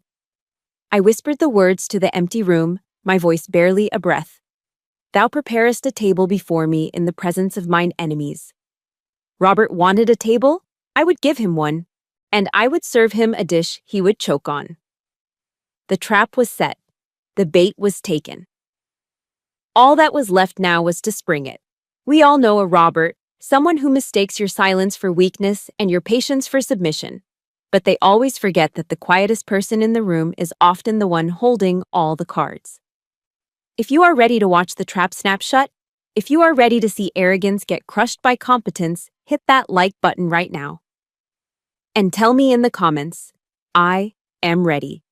I whispered the words to the empty room, my voice barely a breath. Thou preparest a table before me in the presence of mine enemies. Robert wanted a table, I would give him one, and I would serve him a dish he would choke on. The trap was set. The bait was taken. All that was left now was to spring it. We all know a Robert, someone who mistakes your silence for weakness and your patience for submission. But they always forget that the quietest person in the room is often the one holding all the cards. If you are ready to watch the trap snap shut, if you are ready to see arrogance get crushed by competence, hit that like button right now. And tell me in the comments, I am ready.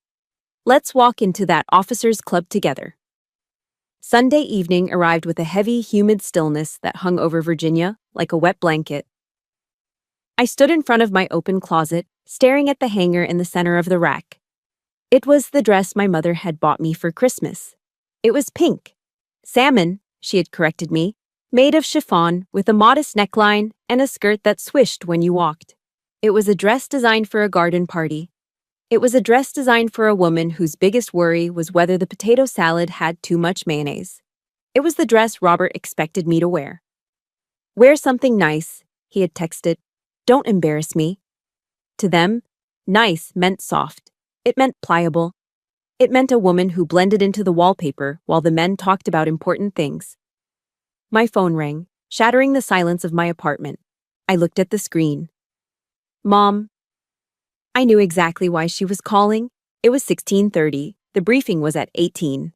Let's walk into that officers' club together. Sunday evening arrived with a heavy, humid stillness that hung over Virginia like a wet blanket. I stood in front of my open closet, staring at the hanger in the center of the rack. It was the dress my mother had bought me for Christmas. It was pink. Salmon, she had corrected me, made of chiffon with a modest neckline and a skirt that swished when you walked. It was a dress designed for a garden party. It was a dress designed for a woman whose biggest worry was whether the potato salad had too much mayonnaise. It was the dress Robert expected me to wear. Wear something nice, he had texted. Don't embarrass me. To them, nice meant soft. It meant pliable. It meant a woman who blended into the wallpaper while the men talked about important things. My phone rang, shattering the silence of my apartment. I looked at the screen. Mom. I knew exactly why she was calling. It was 16:30. The briefing was at 18.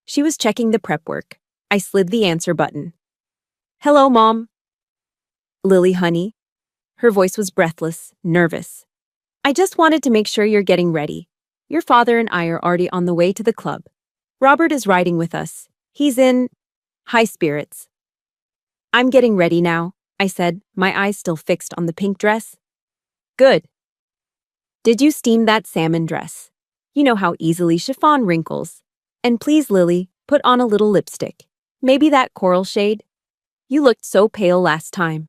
She was checking the prep work. I slid the answer button. Hello, Mom. Lily, honey. Her voice was breathless, nervous. I just wanted to make sure you're getting ready. Your father and I are already on the way to the club. Robert is riding with us. He's in high spirits. I'm getting ready now, I said, my eyes still fixed on the pink dress. Good. Did you steam that salmon dress? You know how easily chiffon wrinkles. And please, Lily, put on a little lipstick. Maybe that coral shade. You looked so pale last time.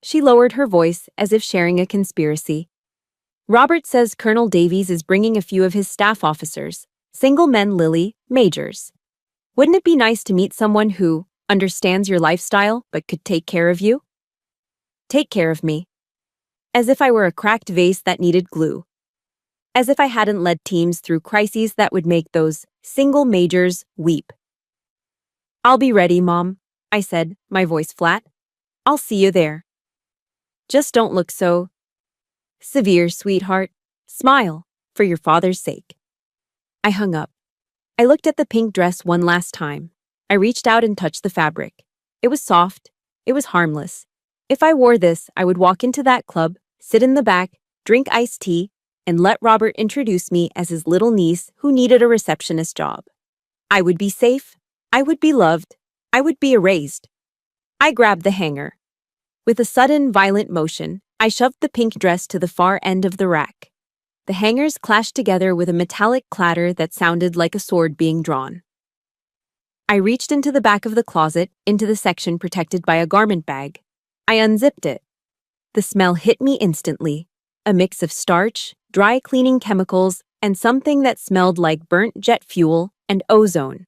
She lowered her voice as if sharing a conspiracy. Robert says Colonel Davies is bringing a few of his staff officers, single men, Lily, majors. Wouldn't it be nice to meet someone who understands your lifestyle but could take care of you? Take care of me. As if I were a cracked vase that needed glue. As if I hadn't led teams through crises that would make those single majors weep. I'll be ready, Mom, I said, my voice flat. I'll see you there. Just don't look so severe, sweetheart. Smile, for your father's sake. I hung up. I looked at the pink dress one last time. I reached out and touched the fabric. It was soft. It was harmless. If I wore this, I would walk into that club, sit in the back, drink iced tea, and let Robert introduce me as his little niece who needed a receptionist job. I would be safe. I would be loved. I would be erased. I grabbed the hanger. With a sudden, violent motion, I shoved the pink dress to the far end of the rack. The hangers clashed together with a metallic clatter that sounded like a sword being drawn. I reached into the back of the closet, into the section protected by a garment bag. I unzipped it. The smell hit me instantly, a mix of starch, dry cleaning chemicals, and something that smelled like burnt jet fuel and ozone.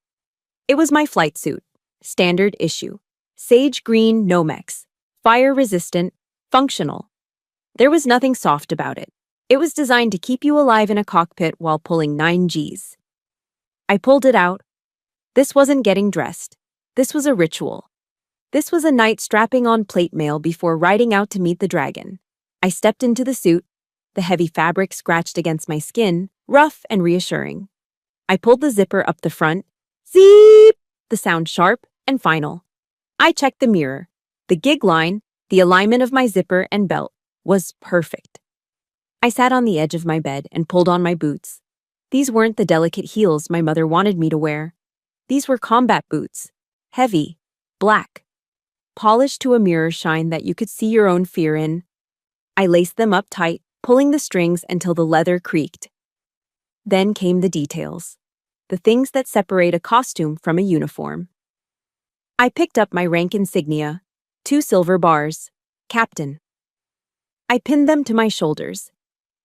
It was my flight suit, standard issue, sage green Nomex, fire-resistant, functional. There was nothing soft about it. It was designed to keep you alive in a cockpit while pulling 9 Gs. I pulled it out. This wasn't getting dressed. This was a ritual. This was a night strapping on plate mail before riding out to meet the dragon. I stepped into the suit. The heavy fabric scratched against my skin, rough and reassuring. I pulled the zipper up the front. Zeep! The sound sharp and final. I checked the mirror. The gig line, the alignment of my zipper and belt, was perfect. I sat on the edge of my bed and pulled on my boots. These weren't the delicate heels my mother wanted me to wear. These were combat boots. Heavy. Black. polished to a mirror shine that you could see your own fear in. I laced them up tight, pulling the strings until the leather creaked. Then came the details. The things that separate a costume from a uniform. I picked up my rank insignia, 2 silver bars, Captain. I pinned them to my shoulders.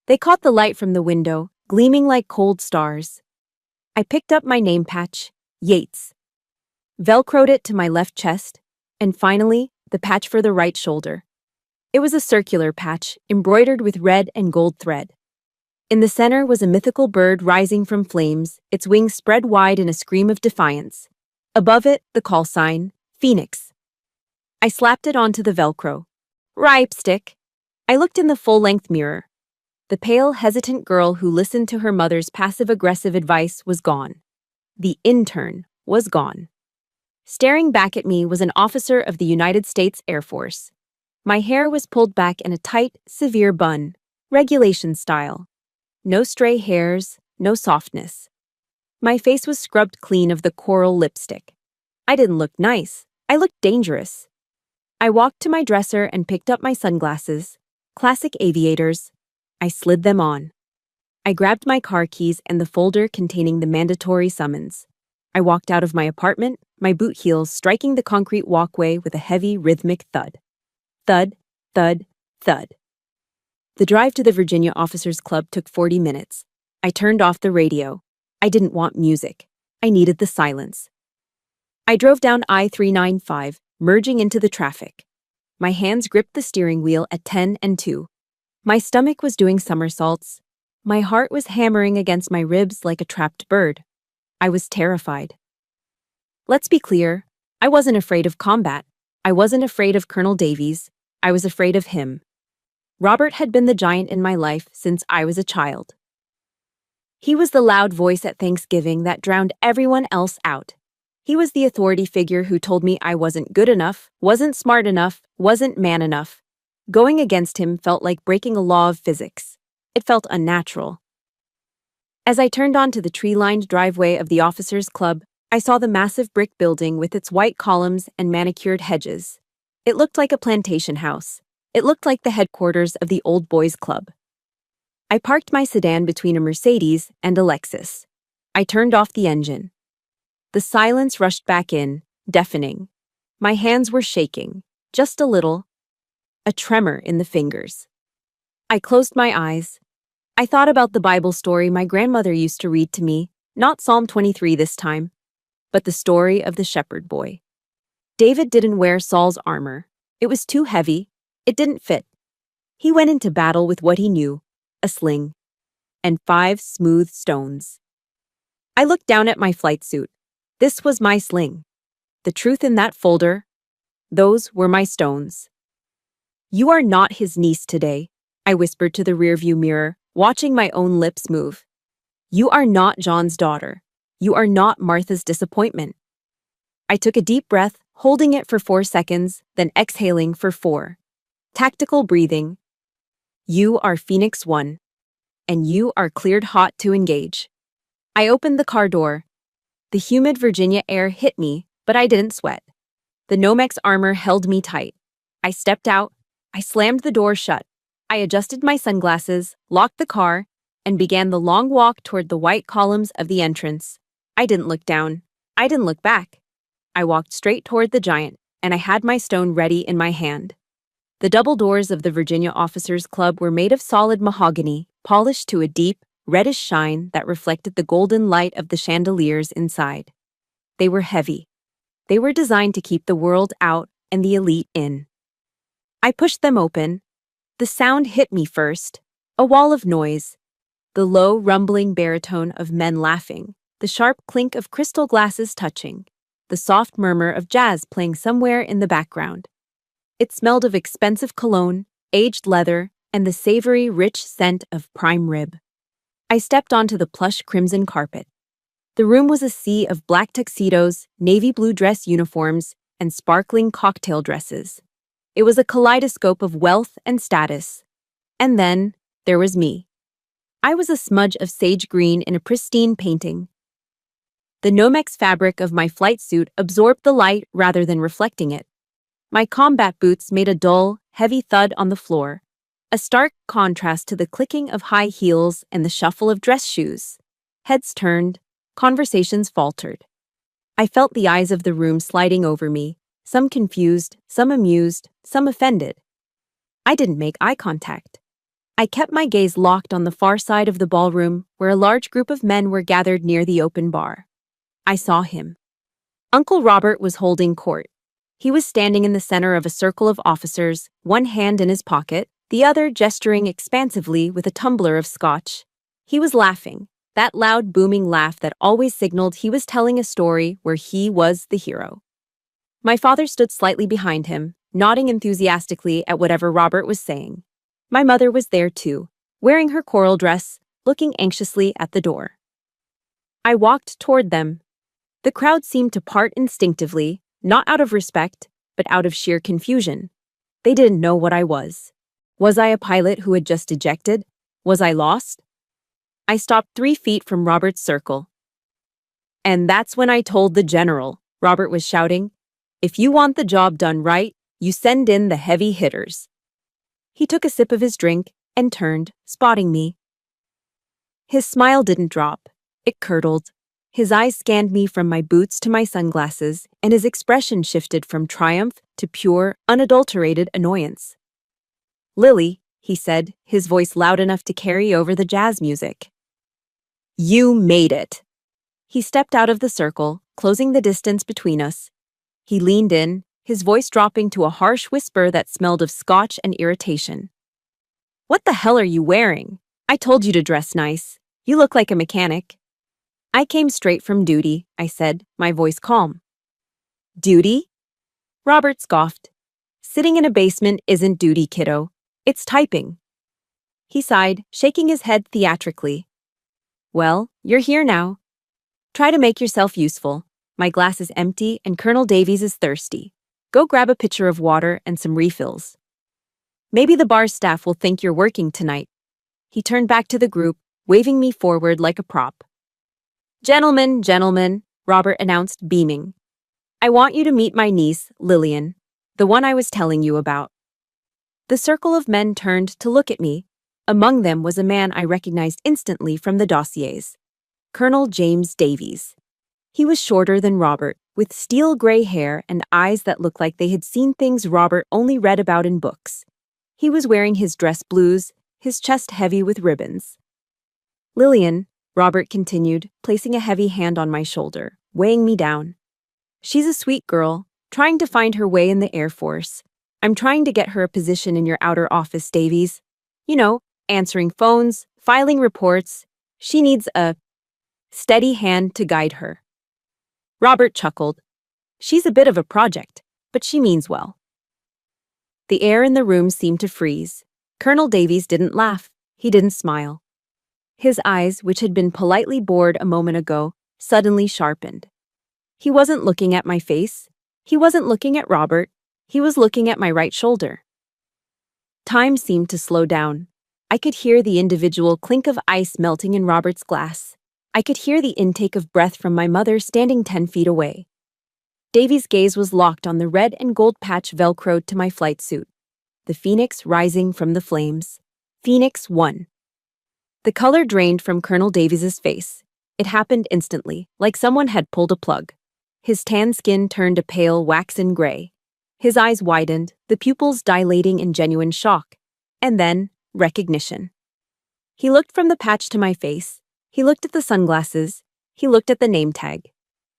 They caught the light from the window, gleaming like cold stars. I picked up my name patch, Yates. Velcroed it to my left chest, and finally, the patch for the right shoulder. It was a circular patch, embroidered with red and gold thread. In the center was a mythical bird rising from flames, its wings spread wide in a scream of defiance. Above it, the call sign, Phoenix. I slapped it onto the Velcro. Ripstick. I looked in the full-length mirror. The pale, hesitant girl who listened to her mother's passive-aggressive advice was gone. The intern was gone. Staring back at me was an officer of the United States Air Force. My hair was pulled back in a tight, severe bun, regulation style. No stray hairs, no softness. My face was scrubbed clean of the coral lipstick. I didn't look nice. I looked dangerous. I walked to my dresser and picked up my sunglasses, classic aviators. I slid them on. I grabbed my car keys and the folder containing the mandatory summons. I walked out of my apartment, my boot heels striking the concrete walkway with a heavy, rhythmic thud. Thud, thud, thud. The drive to the Virginia Officers Club took 40 minutes. I turned off the radio. I didn't want music. I needed the silence. I drove down I-395, merging into the traffic. My hands gripped the steering wheel at 10 and 2. My stomach was doing somersaults. My heart was hammering against my ribs like a trapped bird. I was terrified. Let's be clear, I wasn't afraid of combat. I wasn't afraid of Colonel Davies. I was afraid of him. Robert had been the giant in my life since I was a child. He was the loud voice at Thanksgiving that drowned everyone else out. He was the authority figure who told me I wasn't good enough, wasn't smart enough, wasn't man enough. Going against him felt like breaking a law of physics. It felt unnatural. As I turned onto the tree-lined driveway of the Officers Club, I saw the massive brick building with its white columns and manicured hedges. It looked like a plantation house. It looked like the headquarters of the Old Boys Club. I parked my sedan between a Mercedes and a Lexus. I turned off the engine. The silence rushed back in, deafening. My hands were shaking, just a little. A tremor in the fingers. I closed my eyes. I thought about the Bible story my grandmother used to read to me, not Psalm 23 this time, but the story of the shepherd boy. David didn't wear Saul's armor. It was too heavy. It didn't fit. He went into battle with what he knew, a sling, and 5 smooth stones. I looked down at my flight suit. This was my sling. The truth in that folder, those were my stones. You are not his niece today, I whispered to the rearview mirror, watching my own lips move. You are not John's daughter. You are not Martha's disappointment. I took a deep breath, holding it for 4 seconds, then exhaling for 4. Tactical breathing. You are Phoenix 1, and you are cleared hot to engage. I opened the car door. The humid Virginia air hit me, but I didn't sweat. The Nomex armor held me tight. I stepped out. I slammed the door shut. I adjusted my sunglasses, locked the car, and began the long walk toward the white columns of the entrance. I didn't look down. I didn't look back. I walked straight toward the giant, and I had my stone ready in my hand. The double doors of the Virginia Officers Club were made of solid mahogany, polished to a deep, reddish shine that reflected the golden light of the chandeliers inside. They were heavy. They were designed to keep the world out and the elite in. I pushed them open. The sound hit me first, a wall of noise. The low, rumbling baritone of men laughing, the sharp clink of crystal glasses touching, the soft murmur of jazz playing somewhere in the background. It smelled of expensive cologne, aged leather, and the savory, rich scent of prime rib. I stepped onto the plush crimson carpet. The room was a sea of black tuxedos, navy blue dress uniforms, and sparkling cocktail dresses. It was a kaleidoscope of wealth and status. And then, there was me. I was a smudge of sage green in a pristine painting. The Nomex fabric of my flight suit absorbed the light rather than reflecting it. My combat boots made a dull, heavy thud on the floor, a stark contrast to the clicking of high heels and the shuffle of dress shoes. Heads turned, conversations faltered. I felt the eyes of the room sliding over me, some confused, some amused, some offended. I didn't make eye contact. I kept my gaze locked on the far side of the ballroom where a large group of men were gathered near the open bar. I saw him. Uncle Robert was holding court. He was standing in the center of a circle of officers, one hand in his pocket, the other gesturing expansively with a tumbler of scotch. He was laughing, that loud booming laugh that always signaled he was telling a story where he was the hero. My father stood slightly behind him, nodding enthusiastically at whatever Robert was saying. My mother was there too, wearing her coral dress, looking anxiously at the door. I walked toward them. The crowd seemed to part instinctively, not out of respect, but out of sheer confusion. They didn't know what I was. Was I a pilot who had just ejected? Was I lost? I stopped 3 feet from Robert's circle. And that's when I told the general, Robert was shouting, if you want the job done right, you send in the heavy hitters. He took a sip of his drink and turned, spotting me. His smile didn't drop. It curdled. His eyes scanned me from my boots to my sunglasses, and his expression shifted from triumph to pure, unadulterated annoyance. Lily, he said, his voice loud enough to carry over the jazz music. You made it. He stepped out of the circle, closing the distance between us. He leaned in, his voice dropping to a harsh whisper that smelled of scotch and irritation. What the hell are you wearing? I told you to dress nice. You look like a mechanic. I came straight from duty, I said, my voice calm. Duty? Robert scoffed. Sitting in a basement isn't duty, kiddo. It's typing. He sighed, shaking his head theatrically. Well, you're here now. Try to make yourself useful. My glass is empty and Colonel Davies is thirsty. Go grab a pitcher of water and some refills. Maybe the bar staff will think you're working tonight. He turned back to the group, waving me forward like a prop. Gentlemen, Robert announced, beaming. I want you to meet my niece, Lillian, the one I was telling you about. The circle of men turned to look at me. Among them was a man I recognized instantly from the dossiers. Colonel James Davies. He was shorter than Robert, with steel gray hair and eyes that looked like they had seen things Robert only read about in books. He was wearing his dress blues, his chest heavy with ribbons. Lillian, Robert continued, placing a heavy hand on my shoulder, weighing me down. She's a sweet girl, trying to find her way in the Air Force. I'm trying to get her a position in your outer office, Davies. You know, answering phones, filing reports. She needs a steady hand to guide her. Robert chuckled. She's a bit of a project, but she means well. The air in the room seemed to freeze. Colonel Davies didn't laugh. He didn't smile. His eyes, which had been politely bored a moment ago, suddenly sharpened. He wasn't looking at my face. He wasn't looking at Robert. He was looking at my right shoulder. Time seemed to slow down. I could hear the individual clink of ice melting in Robert's glass. I could hear the intake of breath from my mother standing 10 feet away. Davies' gaze was locked on the red and gold patch velcroed to my flight suit. The phoenix rising from the flames. Phoenix 1. The color drained from Colonel Davies' face. It happened instantly, like someone had pulled a plug. His tan skin turned a pale waxen gray. His eyes widened, the pupils dilating in genuine shock. And then, recognition. He looked from the patch to my face. He looked at the sunglasses. He looked at the name tag.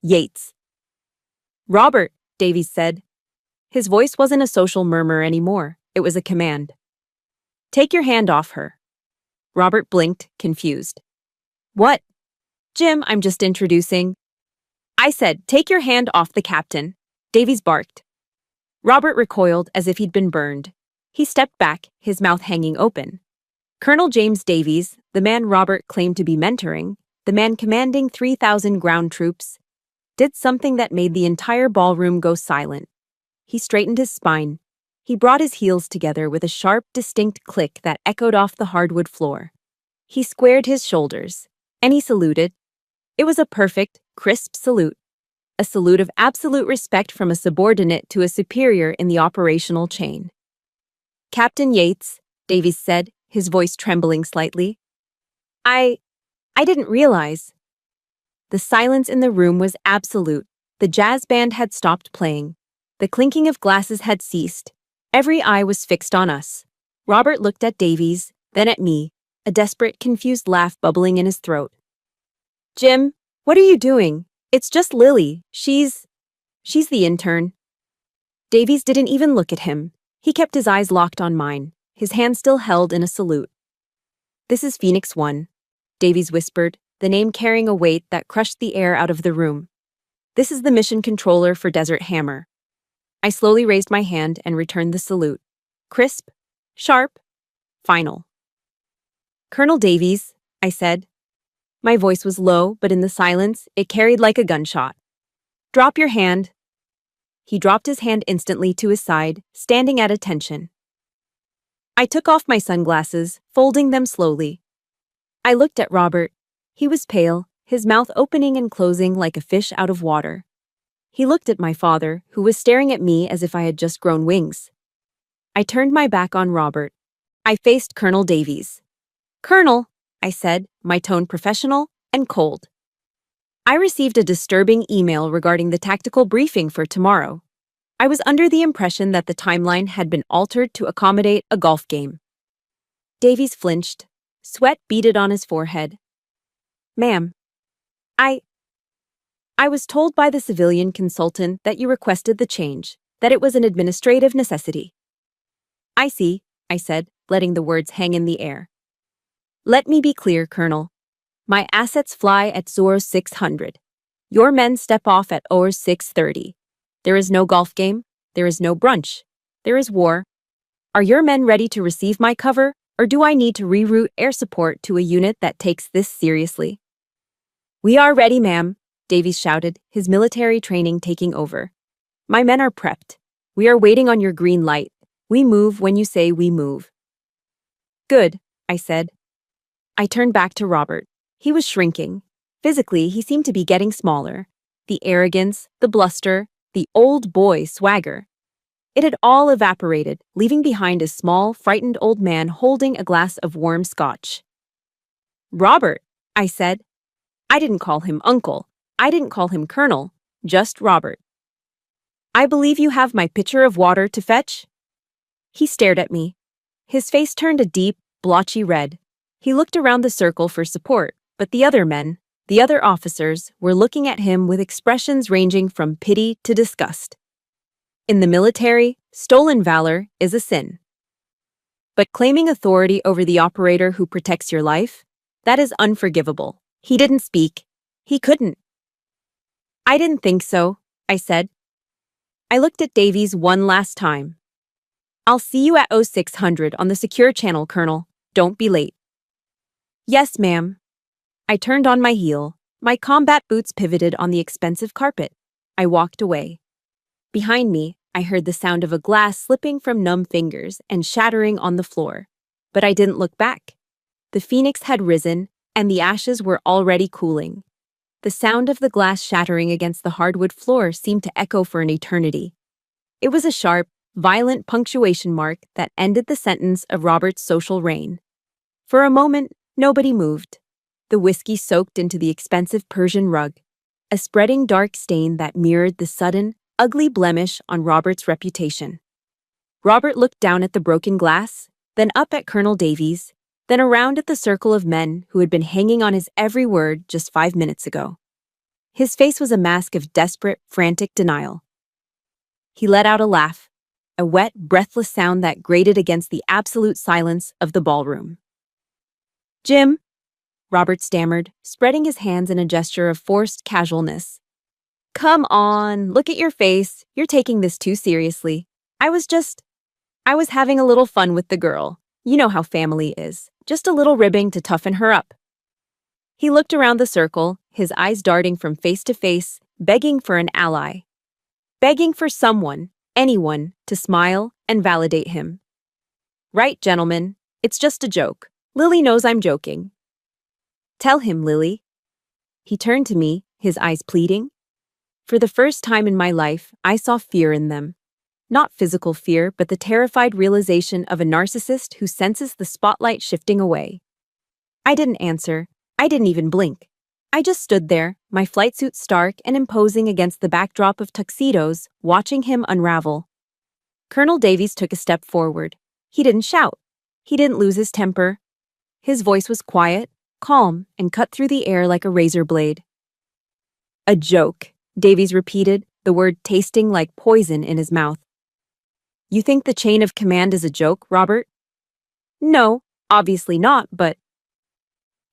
Yates. Robert, Davies said. His voice wasn't a social murmur anymore. It was a command. Take your hand off her. Robert blinked, confused. What? Jim, I'm just introducing. I said, take your hand off the captain. Davies barked. Robert recoiled as if he'd been burned. He stepped back, his mouth hanging open. Colonel James Davies, the man Robert claimed to be mentoring, the man commanding 3,000 ground troops, did something that made the entire ballroom go silent. He straightened his spine. He brought his heels together with a sharp, distinct click that echoed off the hardwood floor. He squared his shoulders, and he saluted. It was a perfect, crisp salute. a salute of absolute respect from a subordinate to a superior in the operational chain. "Captain Yates," Davies said, his voice trembling slightly. I didn't realize." The silence in the room was absolute. The jazz band had stopped playing. The clinking of glasses had ceased. Every eye was fixed on us. Robert looked at Davies, then at me, a desperate, confused laugh bubbling in his throat. "Jim, what are you doing? It's just Lily. She's the intern." Davies didn't even look at him. He kept his eyes locked on mine, his hand still held in a salute. "This is Phoenix 1, Davies whispered, the name carrying a weight that crushed the air out of the room. "This is the mission controller for Desert Hammer." I slowly raised my hand and returned the salute. Crisp, sharp, final. "Colonel Davies," I said. My voice was low, but in the silence, it carried like a gunshot. "Drop your hand." He dropped his hand instantly to his side, standing at attention. I took off my sunglasses, folding them slowly. I looked at Robert. He was pale, his mouth opening and closing like a fish out of water. He looked at my father, who was staring at me as if I had just grown wings. I turned my back on Robert. I faced Colonel Davies. "Colonel," I said, my tone professional and cold. "I received a disturbing email regarding the tactical briefing for tomorrow. I was under the impression that the timeline had been altered to accommodate a golf game." Davies flinched. Sweat beaded on his forehead. "Ma'am, I was told by the civilian consultant that you requested the change, that it was an administrative necessity." "I see," I said, letting the words hang in the air. "Let me be clear, Colonel. My assets fly at Zoro 600. Your men step off at OR 6:30. There is no golf game. There is no brunch. There is war. Are your men ready to receive my cover, or do I need to reroute air support to a unit that takes this seriously?" "We are ready, ma'am," Davies shouted, his military training taking over. "My men are prepped. We are waiting on your green light. We move when you say we move." "Good," I said. I turned back to Robert. He was shrinking. Physically, he seemed to be getting smaller. The arrogance, the bluster, the old boy swagger. It had all evaporated, leaving behind a small, frightened old man holding a glass of warm scotch. "Robert," I said. I didn't call him uncle. I didn't call him colonel, just Robert. "I believe you have my pitcher of water to fetch?" He stared at me. His face turned a deep, blotchy red. He looked around the circle for support, but the other men, the other officers, were looking at him with expressions ranging from pity to disgust. In the military, stolen valor is a sin. But claiming authority over the operator who protects your life, that is unforgivable. He didn't speak. He couldn't. "I didn't think so," I said. I looked at Davies one last time. "I'll see you at 0600 on the secure channel, Colonel. Don't be late." "Yes, ma'am." I turned on my heel. My combat boots pivoted on the expensive carpet. I walked away. Behind me, I heard the sound of a glass slipping from numb fingers and shattering on the floor. But I didn't look back. The phoenix had risen, and the ashes were already cooling. The sound of the glass shattering against the hardwood floor seemed to echo for an eternity. It was a sharp, violent punctuation mark that ended the sentence of Robert's social reign. For a moment, nobody moved. The whiskey soaked into the expensive Persian rug, a spreading dark stain that mirrored the sudden, ugly blemish on Robert's reputation. Robert looked down at the broken glass, then up at Colonel Davies, then around at the circle of men who had been hanging on his every word just 5 minutes ago. His face was a mask of desperate, frantic denial. He let out a laugh, a wet, breathless sound that grated against the absolute silence of the ballroom. "Jim," Robert stammered, spreading his hands in a gesture of forced casualness. "Come on, look at your face. You're taking this too seriously. I was having a little fun with the girl. You know how family is. Just a little ribbing to toughen her up." He looked around the circle, his eyes darting from face to face, begging for an ally. Begging for someone, anyone, to smile and validate him. "Right, gentlemen. It's just a joke. Lily knows I'm joking." "Tell him, Lily." He turned to me, his eyes pleading. For the first time in my life, I saw fear in them. Not physical fear, but the terrified realization of a narcissist who senses the spotlight shifting away. I didn't answer. I didn't even blink. I just stood there, my flight suit stark and imposing against the backdrop of tuxedos, watching him unravel. Colonel Davies took a step forward. He didn't shout. He didn't lose his temper. His voice was quiet, calm, and cut through the air like a razor blade. "A joke," Davies repeated, the word tasting like poison in his mouth. "You think the chain of command is a joke, Robert?" "No, obviously not, but—"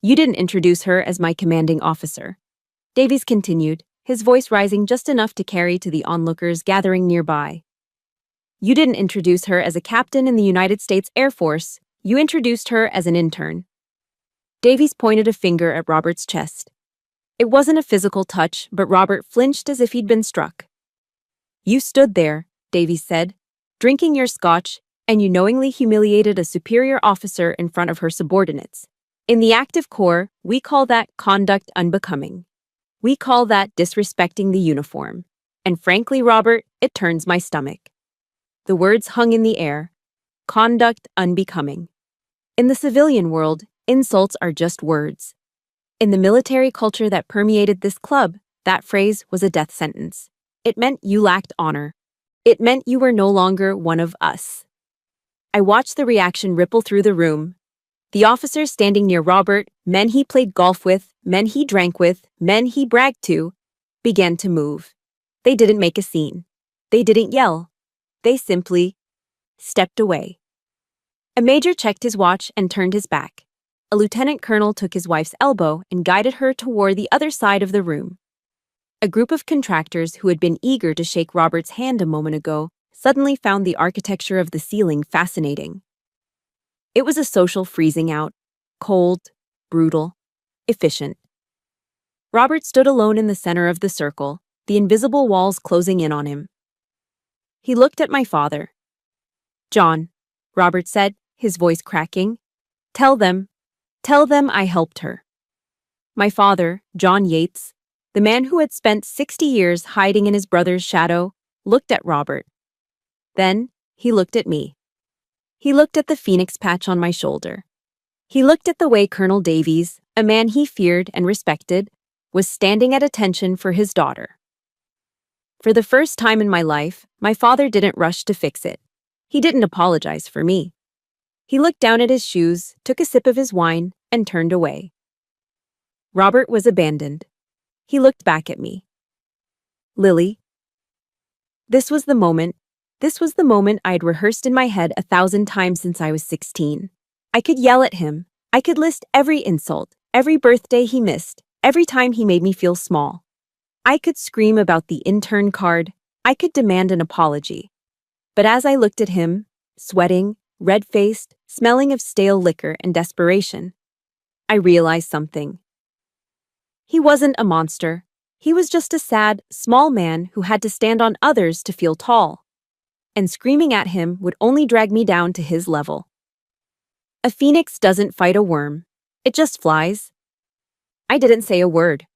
"You didn't introduce her as my commanding officer," Davies continued, his voice rising just enough to carry to the onlookers gathering nearby. "You didn't introduce her as a captain in the United States Air Force. You introduced her as an intern." Davies pointed a finger at Robert's chest. It wasn't a physical touch, but Robert flinched as if he'd been struck. "You stood there," Davies said, "drinking your scotch, and you knowingly humiliated a superior officer in front of her subordinates. In the active corps, we call that conduct unbecoming. We call that disrespecting the uniform. And frankly, Robert, it turns my stomach." The words hung in the air. Conduct unbecoming. In the civilian world, insults are just words. In the military culture that permeated this club, that phrase was a death sentence. It meant you lacked honor. It meant you were no longer one of us. I watched the reaction ripple through the room. The officers standing near Robert, men he played golf with, men he drank with, men he bragged to, began to move. They didn't make a scene. They didn't yell. They simply stepped away. A major checked his watch and turned his back. A lieutenant colonel took his wife's elbow and guided her toward the other side of the room. A group of contractors who had been eager to shake Robert's hand a moment ago suddenly found the architecture of the ceiling fascinating. It was a social freezing out, cold, brutal, efficient. Robert stood alone in the center of the circle, the invisible walls closing in on him. He looked at my father. "John," Robert said, his voice cracking, Tell them I helped her." My father, John Yates, the man who had spent 60 years hiding in his brother's shadow, looked at Robert. Then he looked at me. He looked at the phoenix patch on my shoulder. He looked at the way Colonel Davies, a man he feared and respected, was standing at attention for his daughter. For the first time in my life, my father didn't rush to fix it. He didn't apologize for me. He looked down at his shoes, took a sip of his wine, and turned away. Robert was abandoned. He looked back at me. "Lily." This was the moment I'd rehearsed in my head 1,000 times since I was 16. I could yell at him. I could list every insult, every birthday he missed, every time he made me feel small. I could scream about the intern card. I could demand an apology. But as I looked at him, sweating, red-faced, smelling of stale liquor and desperation, I realized something. He wasn't a monster. He was just a sad, small man who had to stand on others to feel tall. And screaming at him would only drag me down to his level. A phoenix doesn't fight a worm. It just flies. I didn't say a word.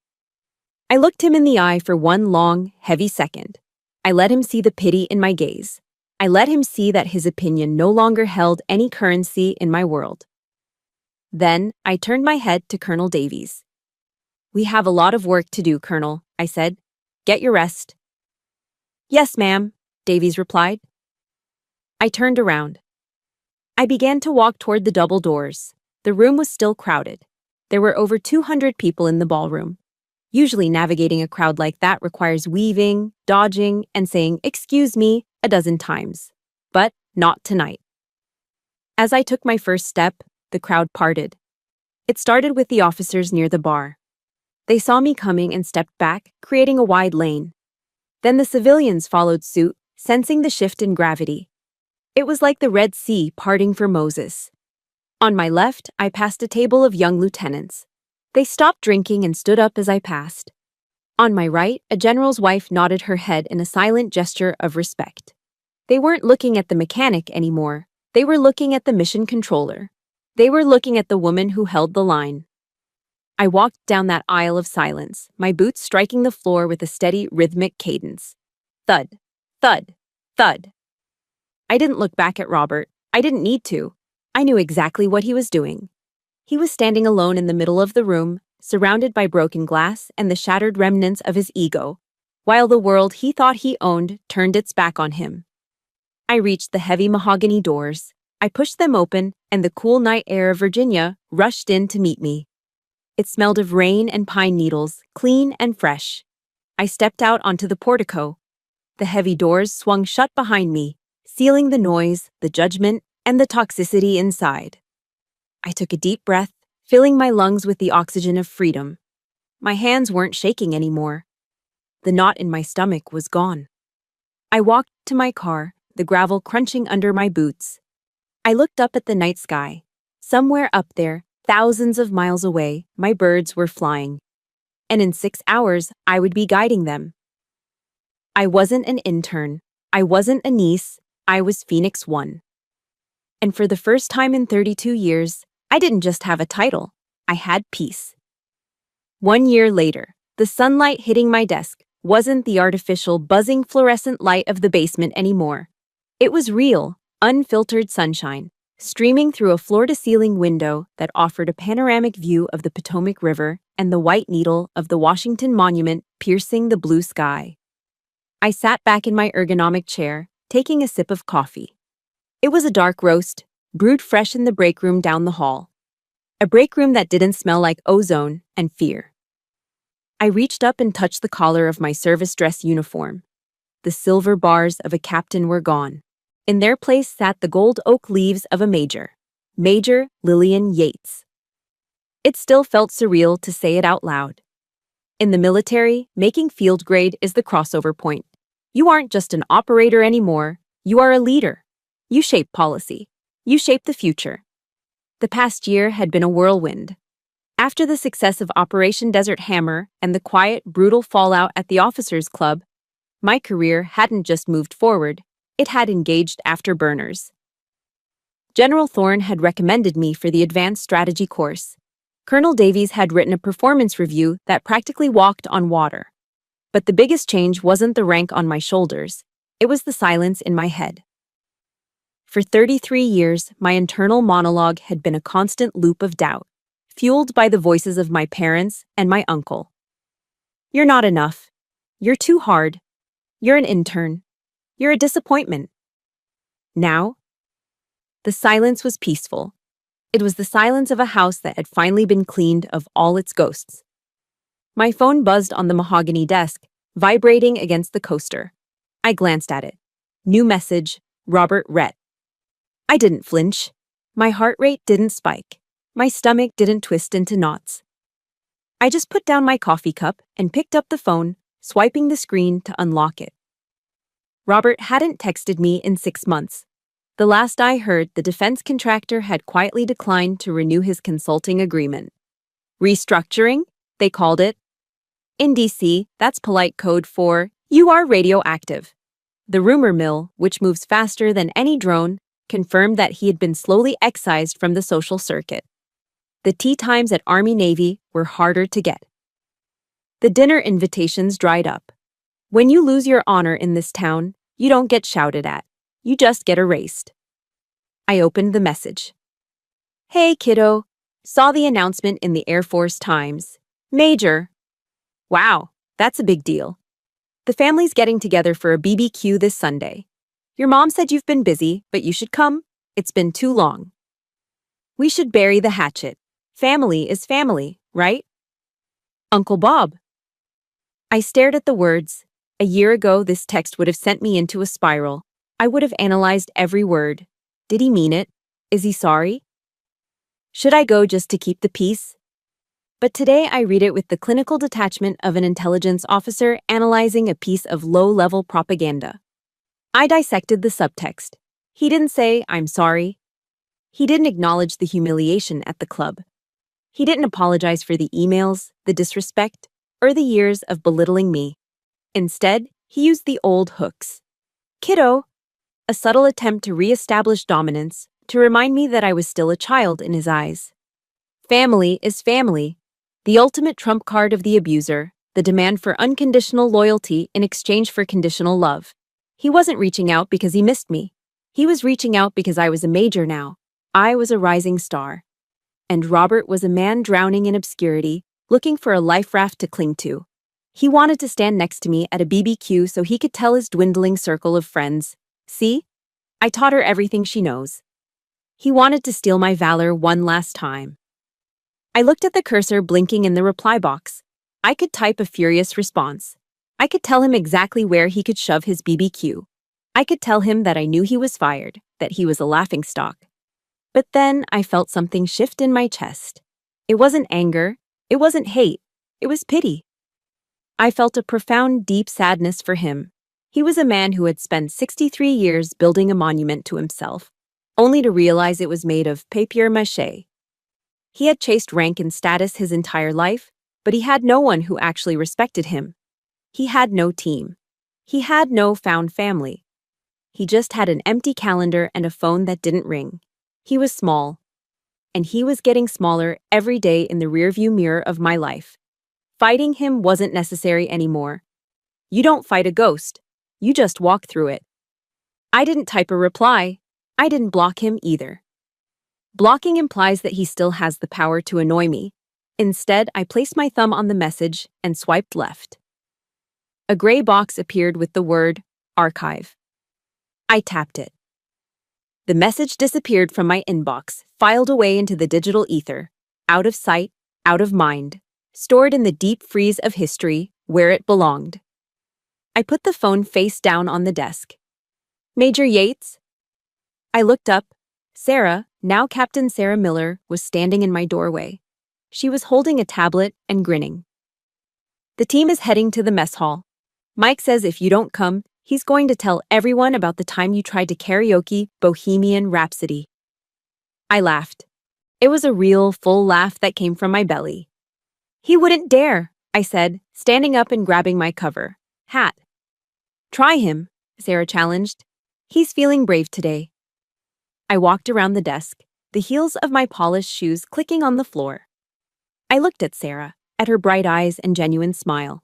I looked him in the eye for one long, heavy second. I let him see the pity in my gaze. I let him see that his opinion no longer held any currency in my world. Then I turned my head to Colonel Davies. "We have a lot of work to do, Colonel," I said. "Get your rest." "Yes, ma'am," Davies replied. I turned around. I began to walk toward the double doors. The room was still crowded. There were over 200 people in the ballroom. Usually navigating a crowd like that requires weaving, dodging, and saying, "Excuse me," a dozen times. But not tonight. As I took my first step, the crowd parted. It started with the officers near the bar. They saw me coming and stepped back, creating a wide lane. Then the civilians followed suit, sensing the shift in gravity. It was like the Red Sea parting for Moses. On my left, I passed a table of young lieutenants. They stopped drinking and stood up as I passed. On my right, a general's wife nodded her head in a silent gesture of respect. They weren't looking at the mechanic anymore. They were looking at the mission controller. They were looking at the woman who held the line. I walked down that aisle of silence, my boots striking the floor with a steady, rhythmic cadence. Thud, thud, thud. I didn't look back at Robert. I didn't need to. I knew exactly what he was doing. He was standing alone in the middle of the room, surrounded by broken glass and the shattered remnants of his ego, while the world he thought he owned turned its back on him. I reached the heavy mahogany doors. I pushed them open, and the cool night air of Virginia rushed in to meet me. It smelled of rain and pine needles, clean and fresh. I stepped out onto the portico. The heavy doors swung shut behind me, sealing the noise, the judgment, and the toxicity inside. I took a deep breath, filling my lungs with the oxygen of freedom. My hands weren't shaking anymore. The knot in my stomach was gone. I walked to my car, the gravel crunching under my boots. I looked up at the night sky. Somewhere up there, thousands of miles away, my birds were flying. And in 6 hours, I would be guiding them. I wasn't an intern. I wasn't a niece. I was Phoenix 1. And for the first time in 32 years, I didn't just have a title. I had peace. 1 year later, the sunlight hitting my desk wasn't the artificial, buzzing fluorescent light of the basement anymore. It was real, unfiltered sunshine, streaming through a floor-to-ceiling window that offered a panoramic view of the Potomac River and the white needle of the Washington Monument piercing the blue sky. I sat back in my ergonomic chair, taking a sip of coffee. It was a dark roast, brewed fresh in the break room down the hall. A break room that didn't smell like ozone and fear. I reached up and touched the collar of my service dress uniform. The silver bars of a captain were gone. In their place sat the gold oak leaves of a major. Major Lillian Yates. It still felt surreal to say it out loud. In the military, making field grade is the crossover point. You aren't just an operator anymore, you are a leader. You shape policy. You shape the future. The past year had been a whirlwind. After the success of Operation Desert Hammer and the quiet, brutal fallout at the Officers Club, my career hadn't just moved forward, it had engaged afterburners. General Thorne had recommended me for the Advanced Strategy course. Colonel Davies had written a performance review that practically walked on water. But the biggest change wasn't the rank on my shoulders, it was the silence in my head. For 33 years, my internal monologue had been a constant loop of doubt, fueled by the voices of my parents and my uncle. You're not enough. You're too hard. You're an intern. You're a disappointment. Now, the silence was peaceful. It was the silence of a house that had finally been cleaned of all its ghosts. My phone buzzed on the mahogany desk, vibrating against the coaster. I glanced at it. New message, Robert Rhett. I didn't flinch. My heart rate didn't spike. My stomach didn't twist into knots. I just put down my coffee cup and picked up the phone, swiping the screen to unlock it. Robert hadn't texted me in 6 months. The last I heard, the defense contractor had quietly declined to renew his consulting agreement. Restructuring, they called it. In DC, that's polite code for, you are radioactive. The rumor mill, which moves faster than any drone, confirmed that he had been slowly excised from the social circuit. The tea times at Army-Navy were harder to get. The dinner invitations dried up. When you lose your honor in this town, you don't get shouted at. You just get erased. I opened the message. Hey, kiddo. Saw the announcement in the Air Force Times. Major. Wow, that's a big deal. The family's getting together for a BBQ this Sunday. Your mom said you've been busy, but you should come. It's been too long. We should bury the hatchet. Family is family, right? Uncle Bob. I stared at the words. A year ago, this text would have sent me into a spiral. I would have analyzed every word. Did he mean it? Is he sorry? Should I go just to keep the peace? But today I read it with the clinical detachment of an intelligence officer analyzing a piece of low-level propaganda. I dissected the subtext. He didn't say, I'm sorry. He didn't acknowledge the humiliation at the club. He didn't apologize for the emails, the disrespect, or the years of belittling me. Instead, he used the old hooks. Kiddo, a subtle attempt to re-establish dominance, to remind me that I was still a child in his eyes. Family is family. The ultimate trump card of the abuser, the demand for unconditional loyalty in exchange for conditional love. He wasn't reaching out because he missed me. He was reaching out because I was a major now. I was a rising star. And Robert was a man drowning in obscurity, looking for a life raft to cling to. He wanted to stand next to me at a BBQ so he could tell his dwindling circle of friends, "See? I taught her everything she knows." He wanted to steal my valor one last time. I looked at the cursor blinking in the reply box. I could type a furious response. I could tell him exactly where he could shove his BBQ. I could tell him that I knew he was fired, that he was a laughingstock. But then I felt something shift in my chest. It wasn't anger, it wasn't hate, it was pity. I felt a profound, deep sadness for him. He was a man who had spent 63 years building a monument to himself, only to realize it was made of papier-mâché. He had chased rank and status his entire life, but he had no one who actually respected him. He had no team. He had no found family. He just had an empty calendar and a phone that didn't ring. He was small. And he was getting smaller every day in the rearview mirror of my life. Fighting him wasn't necessary anymore. You don't fight a ghost. You just walk through it. I didn't type a reply. I didn't block him either. Blocking implies that he still has the power to annoy me. Instead, I placed my thumb on the message and swiped left. A gray box appeared with the word archive. I tapped it. The message disappeared from my inbox, filed away into the digital ether, out of sight, out of mind, stored in the deep freeze of history where it belonged. I put the phone face down on the desk. "Major Yates?" I looked up. Sarah, now Captain Sarah Miller, was standing in my doorway. She was holding a tablet and grinning. "The team is heading to the mess hall. Mike says if you don't come, he's going to tell everyone about the time you tried to karaoke Bohemian Rhapsody." I laughed. It was a real, full laugh that came from my belly. "He wouldn't dare," I said, standing up and grabbing my cover hat. "Try him," Sarah challenged. "He's feeling brave today." I walked around the desk, the heels of my polished shoes clicking on the floor. I looked at Sarah, at her bright eyes and genuine smile.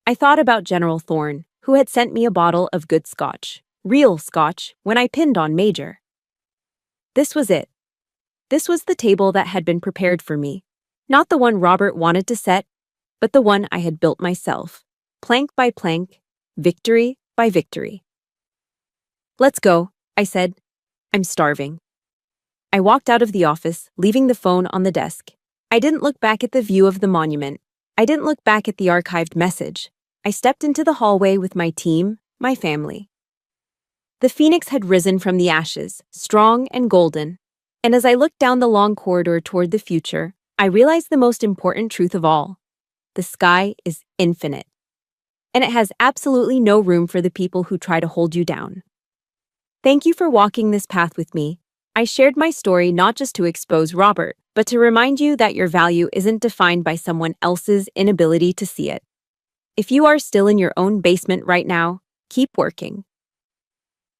I thought about General Thorne, who had sent me a bottle of good scotch, real scotch, when I pinned on Major. This was it. This was the table that had been prepared for me. Not the one Robert wanted to set, but the one I had built myself, plank by plank, victory by victory. "Let's go," I said. "I'm starving." I walked out of the office, leaving the phone on the desk. I didn't look back at the view of the monument. I didn't look back at the archived message. I stepped into the hallway with my team, my family. The phoenix had risen from the ashes, strong and golden. And as I looked down the long corridor toward the future, I realized the most important truth of all. The sky is infinite. And it has absolutely no room for the people who try to hold you down. Thank you for walking this path with me. I shared my story not just to expose Robert, but to remind you that your value isn't defined by someone else's inability to see it. If you are still in your own basement right now, keep working.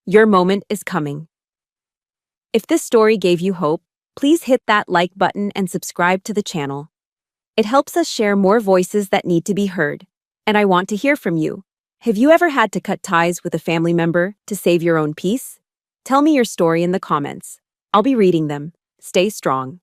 Your moment is coming. If this story gave you hope, please hit that like button and subscribe to the channel. It helps us share more voices that need to be heard. And I want to hear from you. Have you ever had to cut ties with a family member to save your own peace? Tell me your story in the comments. I'll be reading them. Stay strong.